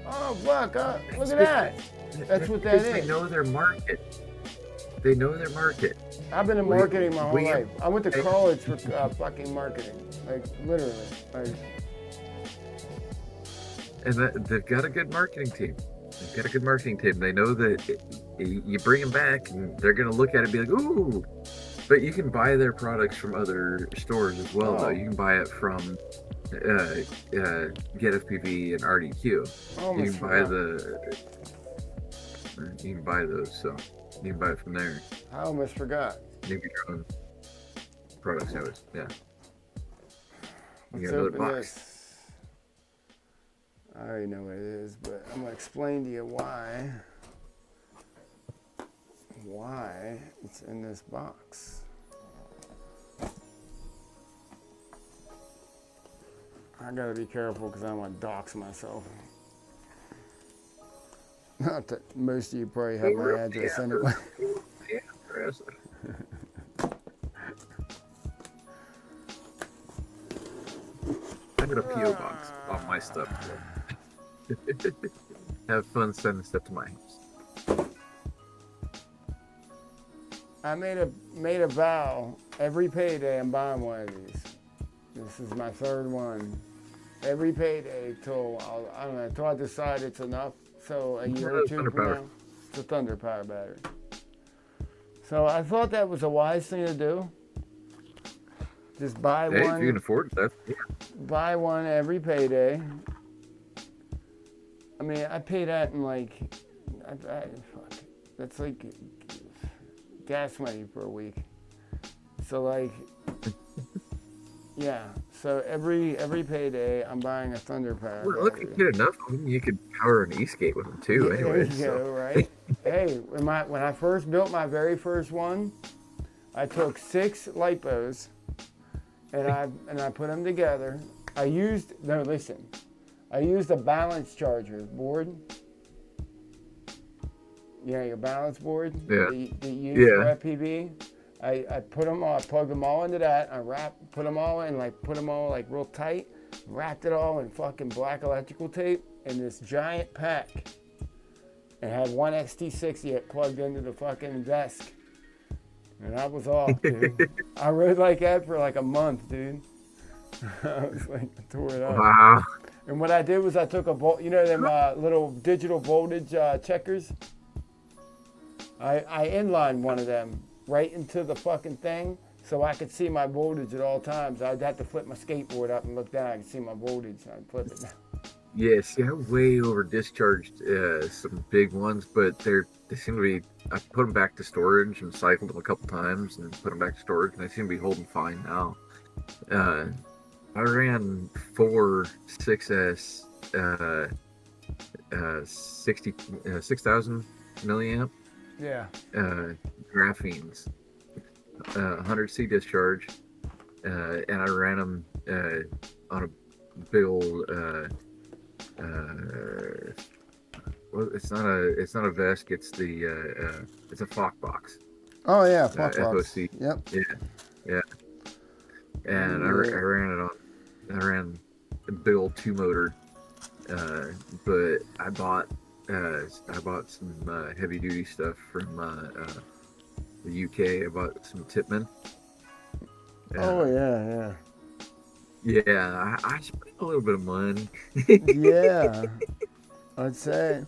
Oh, fuck, look at that. That's what that because is. they know their market. They know their market. I've been in marketing my whole we- life. I went to college for fucking marketing, like literally. Like, And they've got a good marketing team. They've got a good marketing team. They know that you bring them back, and they're going to look at it and be like, "Ooh!" But you can buy their products from other stores as well. Though you can buy it from Get FPV and RDQ. You can buy you can buy those. So you can buy it from there. I almost forgot. Maybe your own products have it. Yeah. You Let's got another open box. this. I already know what it is, but I'm gonna explain to you why it's in this box. I gotta be careful because I don't want to dox myself. Not that most of you probably have my address anyway. Yeah, get a PO box off my stuff. Have fun sending stuff to my house. I made a vow. Every payday, I'm buying one of these. This is my third one. Every payday till I don't know, until I decide it's enough. So a year or two from now, it's a Thunder Power battery. So I thought that was a wise thing to do. Just buy one. If you can afford that. Yeah. Buy one every payday. I mean, I pay that in like, fuck, that's like gas money for a week. So like, yeah. So every payday, I'm buying a Thunder Power. Well, look, you get enough of them, you could power an e-skate with them too. Yeah, anyway, there you go, right? Hey, when I first built my very first one, I took 6 lipos and I put them together. I used a balance charger board. Yeah, your balance board. Yeah. That you use for FPV. I put them all. I plugged them all into that. I put them all real tight. Wrapped it all in fucking black electrical tape in this giant pack. And had one XT60 plugged into the fucking desk. And that was off, dude. I rode like that for like a month, dude. I was like, I tore it up. Wow. And what I did was I took them little digital voltage checkers. I inlined one of them right into the fucking thing so I could see my voltage at all times. I'd have to flip my skateboard up and look down. I could see my voltage. I'd flip it down. Yeah, see, I way over discharged some big ones, but they seem to be. I put them back to storage and cycled them a couple times and put them back to storage, and they seem to be holding fine now. I ran 4 6S 6,000 milliamp Yeah. graphenes, 100C discharge, and I ran them on a big old. Well, it's not a Vesk. It's it's a Fox box. Oh yeah, Fox box. FOC. Yep. Yeah. And I ran a big old 2-motor, but I bought some heavy duty stuff from the UK. I bought some Tipman. Oh yeah. Yeah, I spent a little bit of money. Yeah, I'd say.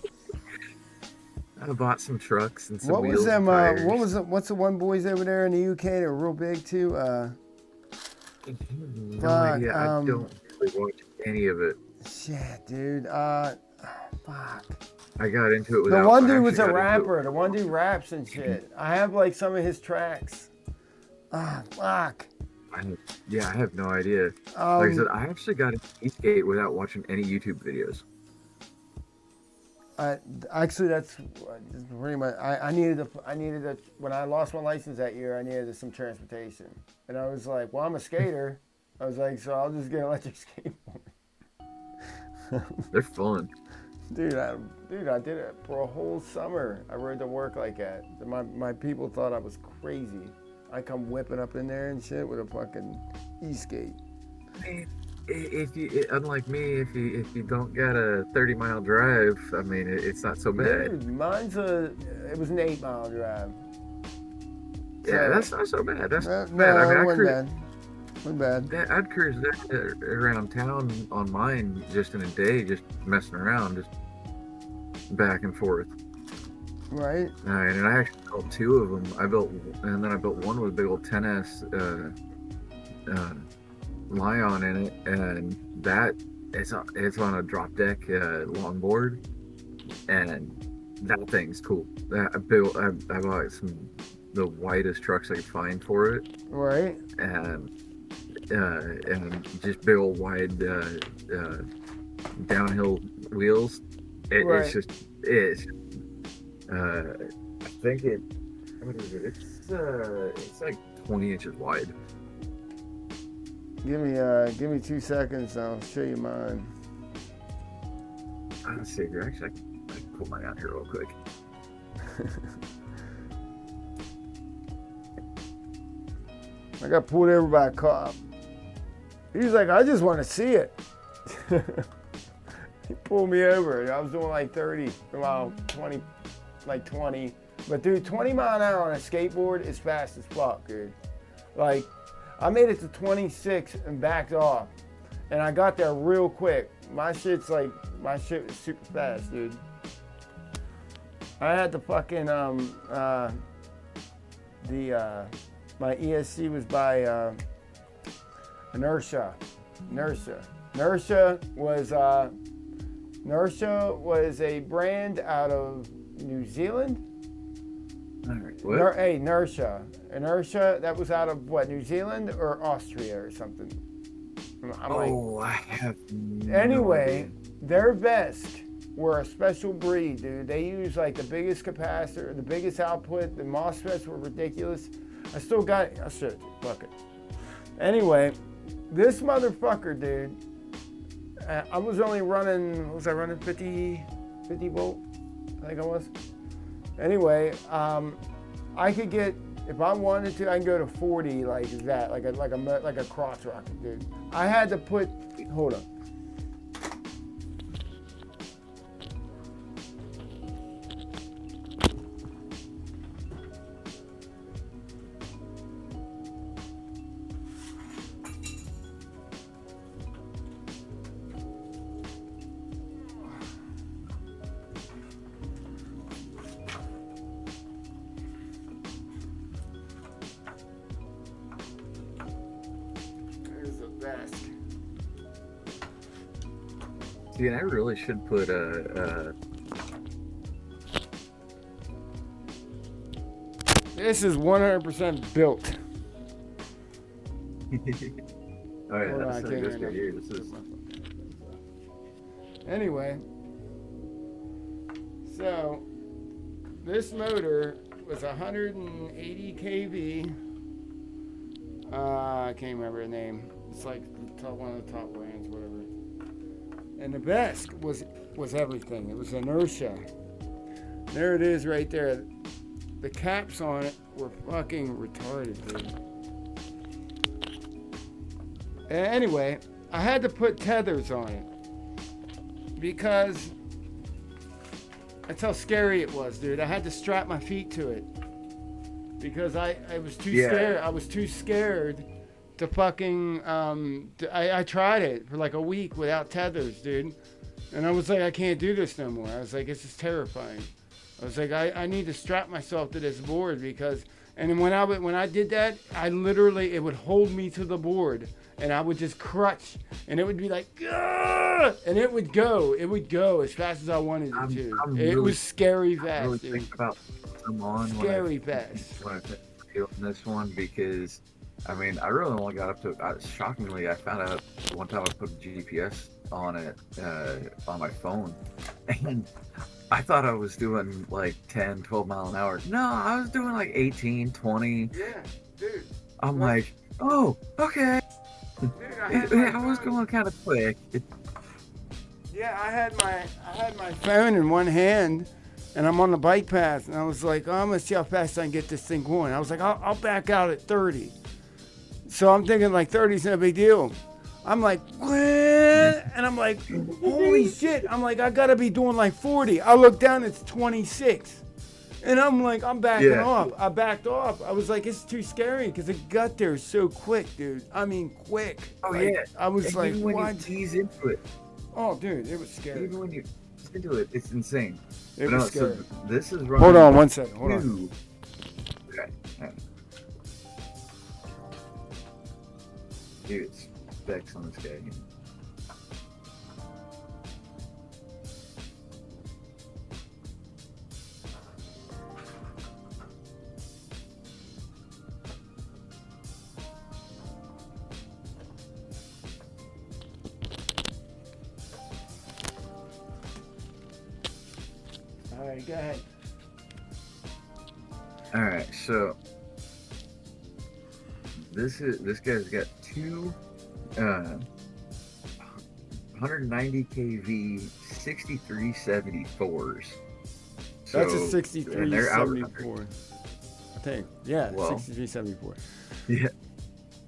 I bought some trucks and some What wheels was them? and tires. What's the one boys over there in the UK? They're real big too. No idea. I don't really watch any of it. Shit, dude. Fuck. I got into it without. The one dude was a rapper. The one dude raps and shit. I have like some of his tracks. Fuck. I have no idea. Like I said, I actually got into e-skate without watching any YouTube videos. Actually, that's pretty much. I needed when I lost my license that year. I needed some transportation, and I was like, "Well, I'm a skater." I was like, "So I'll just get an electric skateboard." They're fun. Dude, I did it for a whole summer. I rode to work like that. My people thought I was crazy. I come whipping up in there and shit with a fucking e-skate. If you, unlike me, if you don't got a 30-mile drive, I mean, it's not so bad. Dude, it was an 8-mile drive. Yeah, that's not so bad. That's no, bad. I mean, it wasn't bad. I'd cruise around town on mine just in a day, just messing around, just back and forth. Right. And I actually built 2 of them. I built one with a big old 10S Lion in it, and that it's on a drop deck longboard, and that thing's cool. I bought the widest trucks I could find for it. Right. And just big old wide downhill wheels. It's I think what is it? It's like 20 inches wide. Give me 2 seconds. I'll show you mine. Let's see here. Actually, I can pull mine out here real quick. I got pulled over by a cop. He's like, I just want to see it. He pulled me over. I was doing like 30, well, 20, like 20. But dude, 20 mile an hour on a skateboard is fast as fuck, dude. Like, I made it to 26 and backed off. And I got there real quick. My shit was super fast, dude. I had the fucking, my ESC was by Inertia. Inertia was a brand out of New Zealand. All right. What? Hey, Inertia, that was out of what, New Zealand or Austria or something? I have no Anyway, idea. their vests were a special breed, dude. They used like the biggest capacitor, the biggest output. The MOSFETs were ridiculous. I still got it. I'll show it to you. Fuck it. Anyway, this motherfucker, dude, I was only running, what was I running, 50 volt? I think I was. Anyway, I could get, if I wanted to, I can go to 40 like that, like a cross rocket, dude. I had to put, hold on. See, and I really should put This is 100% built. Oh yeah, Hold on, I that's can't this hear guy here. This is Anyway, so this motor was 180 kV. I can't remember the name. It's like one of the top brands, whatever. And the best was everything. It was Inertia. There it is right there. The caps on it were fucking retarded, dude. Anyway, I had to put tethers on it because that's how scary it was, dude. I had to strap my feet to it because I was too scared. I was too scared to fucking, I tried it for like a week without tethers, dude. And I was like, I can't do this no more. I was like, this is terrifying. I was like, I need to strap myself to this board because, and then when I did that, I literally, it would hold me to the board and I would just crutch and it would be like, Gah! And it would go as fast as I wanted it to. It was scary fast, really dude. think about come on Scary fast. when I feel this one because I mean I really only got up to shockingly I found out one time I put GPS on it on my phone and I thought I was doing like 10 12 mile an hour. No, I was doing like 18 20. Yeah, dude. I'm like, oh, okay. Dude, I was going kind of quick. Yeah, I had my phone in one hand, and I'm on the bike path, and I was like, oh, I'm gonna see how fast I can get this thing going. I was like, I'll back out at 30. So I'm thinking like 30 is no big deal. I'm like, what? And I'm like, holy shit! I'm like, I gotta be doing like 40. I look down, it's 26. And I'm like, I'm backing off. I backed off. I was like, it's too scary because it got there so quick, dude. I mean, quick. Oh like, yeah. I was like, even when what? you ease into it. Oh, dude, it was scary. Even when you ease into it, it's insane. It was scary. So this is running. Hold on one second. Hold on. Okay. Yeah. Dude, it's specs on this guy. All right, go ahead. All right, so this guy's got two 190 kV 6374s. So, That's a and 6374. I think. Yeah, Well, 6374. yeah.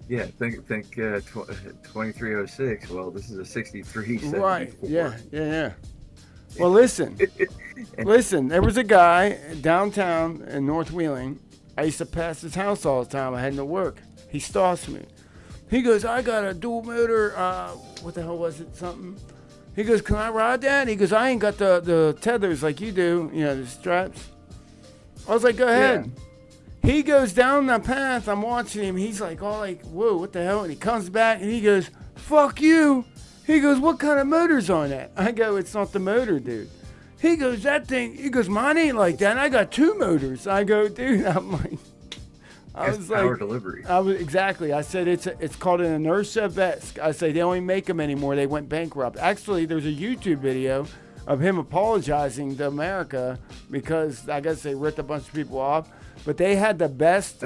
Yeah, think 2306. Well, this is a 6374. Right. Yeah. Well, listen. Listen, there was a guy downtown in North Wheeling. I used to pass his house all the time. I had no work. He stops me. He goes, I got a dual motor, what the hell was it, something? He goes, can I ride that? He goes, I ain't got the tethers like you do, the straps. I was like, go ahead. Yeah. He goes down the path. I'm watching him. He's like, all like, whoa, what the hell? And he comes back and he goes, fuck you. He goes, what kind of motor's on that? I go, it's not the motor, dude. He goes, that thing, he goes, mine ain't like that. And I got 2 motors. I go, dude, I'm like, I was power like, delivery. Exactly. I said it's called an inertia vest. I say they only make them anymore. They went bankrupt. Actually, there's a YouTube video of him apologizing to America because I guess they ripped a bunch of people off. But they had the best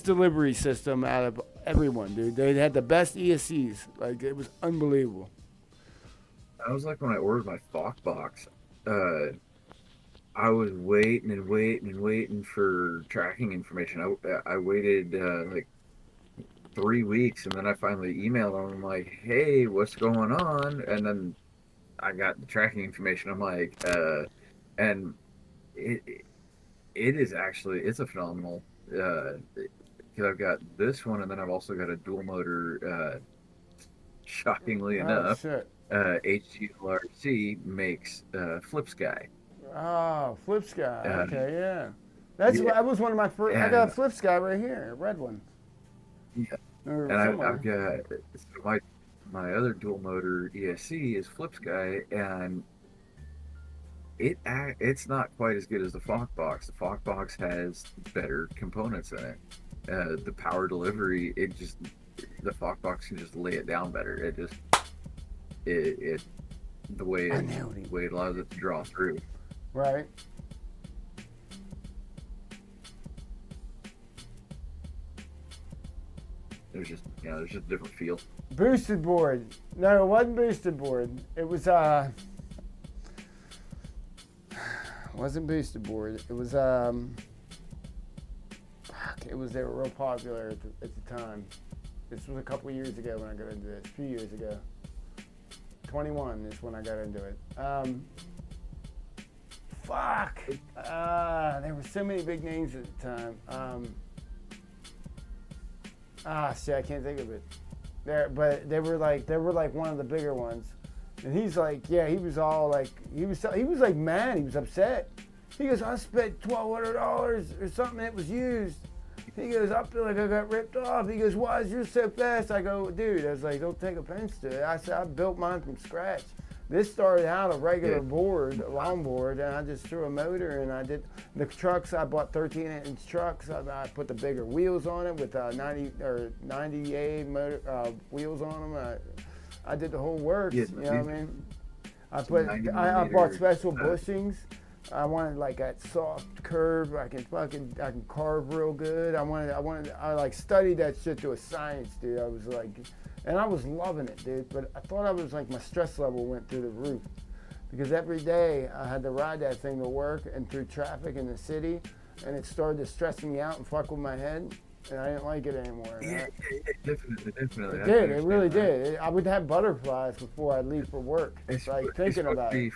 delivery system out of everyone, dude. They had the best ESCs. Like, it was unbelievable. I was like when I ordered my Fox box. I was waiting for tracking information. I waited like 3 weeks, and then I finally emailed them. I'm like, hey, what's going on? And then I got the tracking information. I'm like, and it is actually, it's a phenomenal, because I've got this one, and then I've also got a dual motor, shockingly enough. Shit. HGLRC makes Flip Sky. Oh, Flip Sky. Okay, yeah. That was one of my first. I got a Flip Sky right here, a red one. Yeah. And I've got my other dual motor ESC is Flip Sky, and it's not quite as good as the Fox box. The Fox box has better components in it. The power delivery, the Fox box can just lay it down better. The way it allows it to draw through. Right. There's just a different feel. Boosted board. No, it wasn't boosted board. It was wasn't boosted board. It was they were real popular at the time. This was a couple years ago when I got into this. A few years ago. 21 is when I got into it. There were so many big names at the time. Shit, I can't think of it. But they were like one of the bigger ones. And he's like, yeah, he was all like, he was like mad. He was upset. He goes, I spent $1,200 or something that was used. He goes, I feel like I got ripped off. He goes, why is yours so fast? I go, dude, I was like, don't take offense to it. I said, I built mine from scratch. This started out a regular board, a long board, and I just threw a motor, and I did the trucks. I bought 13-inch trucks. I put the bigger wheels on it with 90A motor wheels on them. I did the whole works. You know what I mean? I bought special bushings. I wanted like that soft curve. I can carve real good. I like studied that shit to a science, dude. I was like, and I was loving it, dude. But I thought I was like, my stress level went through the roof because every day I had to ride that thing to work and through traffic in the city, and it started to stress me out and fuck with my head, and I didn't like it anymore. Yeah, definitely. It did. It really did. I would have butterflies before I'd leave for work. It's like thinking about it.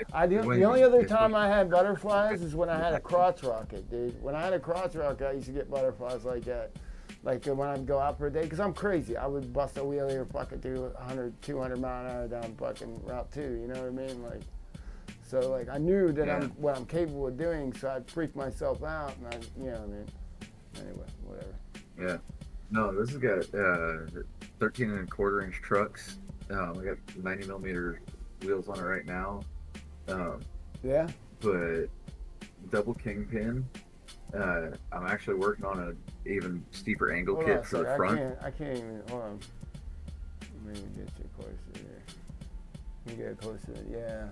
The only other time I had butterflies is when I had a crotch rocket, dude. When I had a crotch rocket, I used to get butterflies like that. Like when I'd go out for a day, because I'm crazy. I would bust a wheelie or fucking do 100, 200 mile an hour down fucking Route 2, you know what I mean? Like, so like I knew that what I'm capable of doing, so I'd freak myself out, and you know what I mean? Anyway, whatever. Yeah. No, this has got 13 and a quarter inch trucks. We got 90 millimeter wheels on it right now. Yeah. But double kingpin. I'm actually working on an even steeper angle kit for the front. I can't even. Hold on. Let me get you closer here. Let me get closer. Yeah.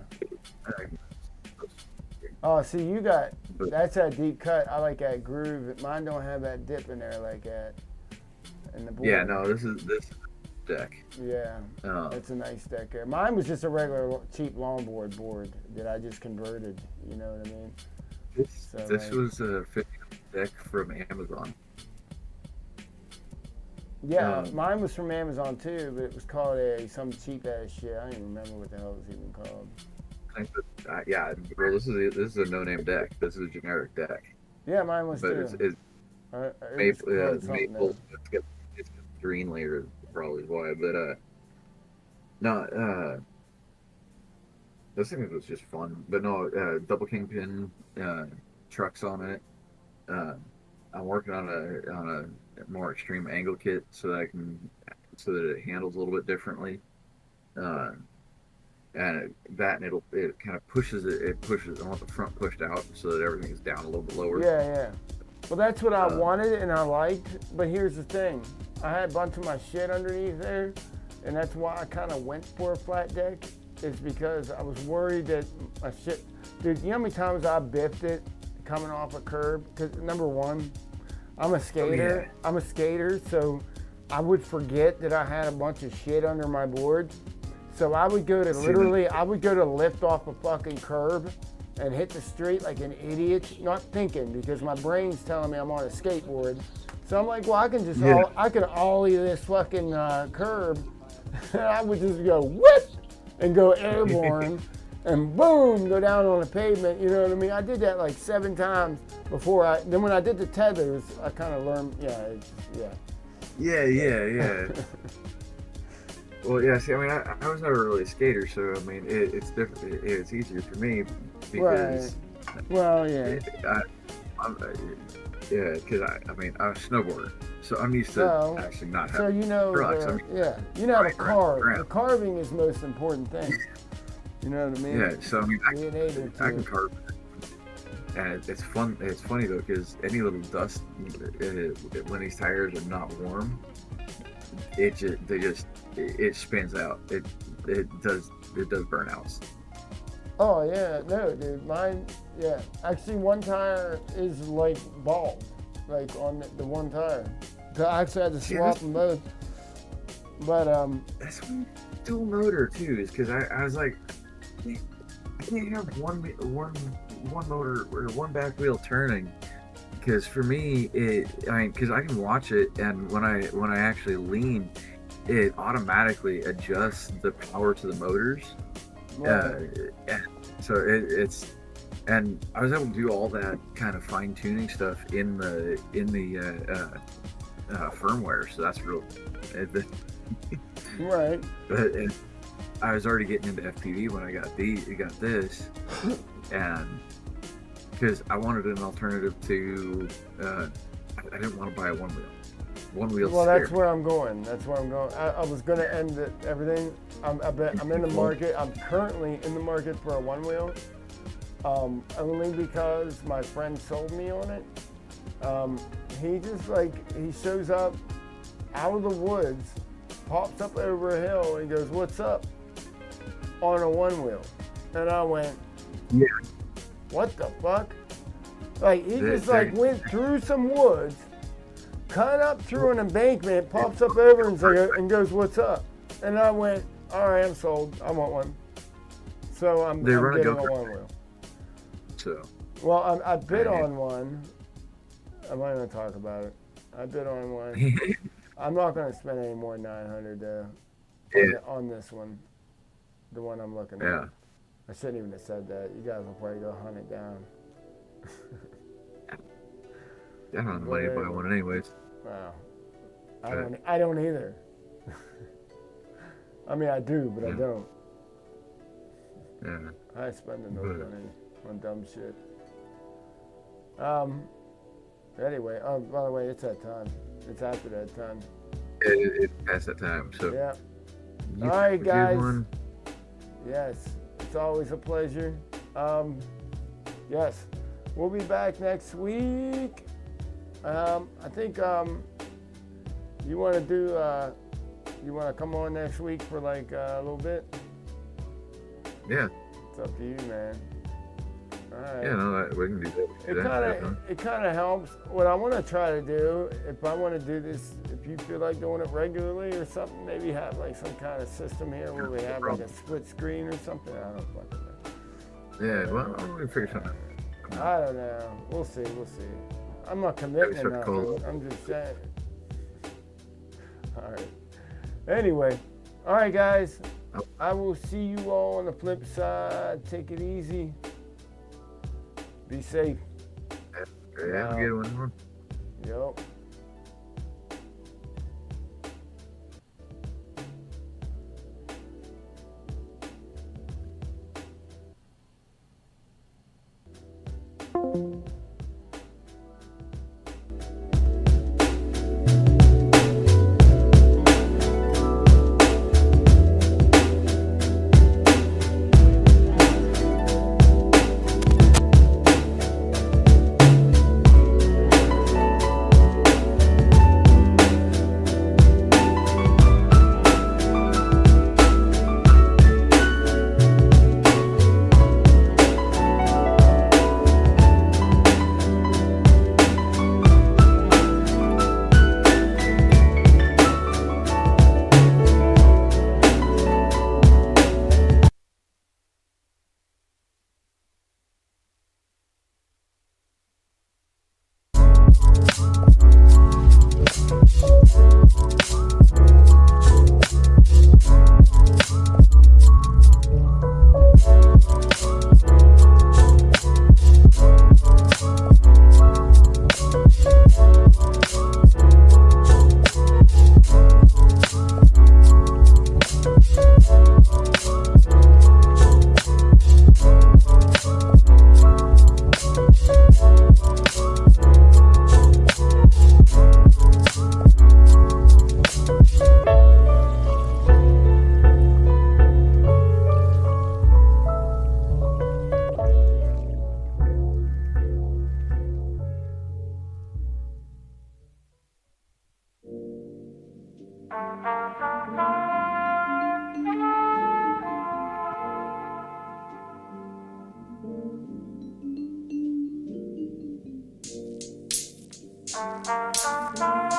Oh, see, you got. That's that deep cut. I like that groove. Mine don't have that dip in there like that. In the board. Yeah. No. This is deck. Yeah. It's a nice deck there. Mine was just a regular cheap longboard board that I just converted. You know what I mean? This was a 50 deck from Amazon. Yeah, mine was from Amazon too, but it was called some cheap ass shit. I don't even remember what the hell it was even called. Yeah, well, this is a no-name deck. This is a generic deck, Yeah, mine was but too. it's It was called something maple. else. It's got green layer, probably why. But no, this thing was just fun. But no, double kingpin trucks on it. I'm working on a more extreme angle kit so that it handles a little bit differently. And it kind of pushes it. It pushes. I want the front pushed out so that everything is down a little bit lower. Yeah. Well, that's what I wanted and I liked. But here's the thing: I had a bunch of my shit underneath there, and that's why I kind of went for a flat deck. Is because I was worried that my shit. Dude, you know how many times I biffed it coming off a curb? Because number one, I'm a skater. Oh, yeah. I'm a skater, so I would forget that I had a bunch of shit under my board. So I would go to lift off a fucking curb and hit the street like an idiot, not thinking because my brain's telling me I'm on a skateboard. So I'm like, well, I can just I can ollie this fucking curb. And I would just go whip and go airborne and boom, go down on the pavement. You know what I mean? I did that like 7 times before then when I did the tethers, I kind of learned, Yeah. Well, yeah. See, I mean, I was never really a skater, so I mean, it's different. It's easier for me because. Right. Well, yeah. Because I mean, I'm a snowboarder, so I'm used to actually not having. So you know, trucks. you know how to carve. Ground. The carving is the most important thing. You know what I mean? Yeah. So I mean, I can carve. And it's fun. It's funny though, because any little dust when these tires are not warm, it spins out. It does burnouts. Oh yeah, no, dude, mine. Yeah, actually, one tire is like bald, like on the one tire. So I actually had to swap them both. But that's dual motor too, is because I was like, I can't have one motor or one back wheel turning, because for me because I can watch it, and when I actually lean, it automatically adjusts the power to the motors. right. So it's, and I was able to do all that kind of fine tuning stuff in the firmware, so that's real. Right. But I was already getting into FPV when I got this, and because I wanted an alternative to, I didn't want to buy a one wheel. Well, that's where I'm going. I was going to end everything. I'm in the market. I'm currently in the market for a one wheel, only because my friend sold me on it. He just he shows up out of the woods, pops up over a hill, and goes, "What's up?" on a one wheel, and I went, "Yeah, what the fuck?" Like he just went through some woods, cut up through an embankment, pops up over and goes, "What's up?" And I went, "All right, I'm sold. I want one." So I'm getting a one wheel. So. Well, I bid on one. I'm not going to talk about it. I bid on one. I'm not going to spend any more than $900 though. On this one, the one I'm looking at. I shouldn't even have said that. You guys will probably go hunt it down. I don't have the money to buy one anyways. Wow. I don't either. I mean, I do, but I don't. Yeah. I spend no money on dumb shit. Anyway, by the way, it's that time. It's after that time. It's past that time, so. Yeah. All right, guys. Yes, it's always a pleasure. Yes, we'll be back next week. I think you want to do. You want to come on next week for like a little bit? Yeah. It's up to you, man. All right. Yeah, no, we can do that. It kind of helps. What I want to try to do, if I want to do this, if you feel like doing it regularly or something, maybe have like some kind of system here where we have like a split screen or something. I don't fucking know. Yeah, well, we can figure something out. I don't know. We'll see. I'm not committing to nothing. I'm just saying. All right. Anyway, all right, guys. I will see you all on the flip side. Take it easy. Be safe. Have a good one. Yup. Thank you.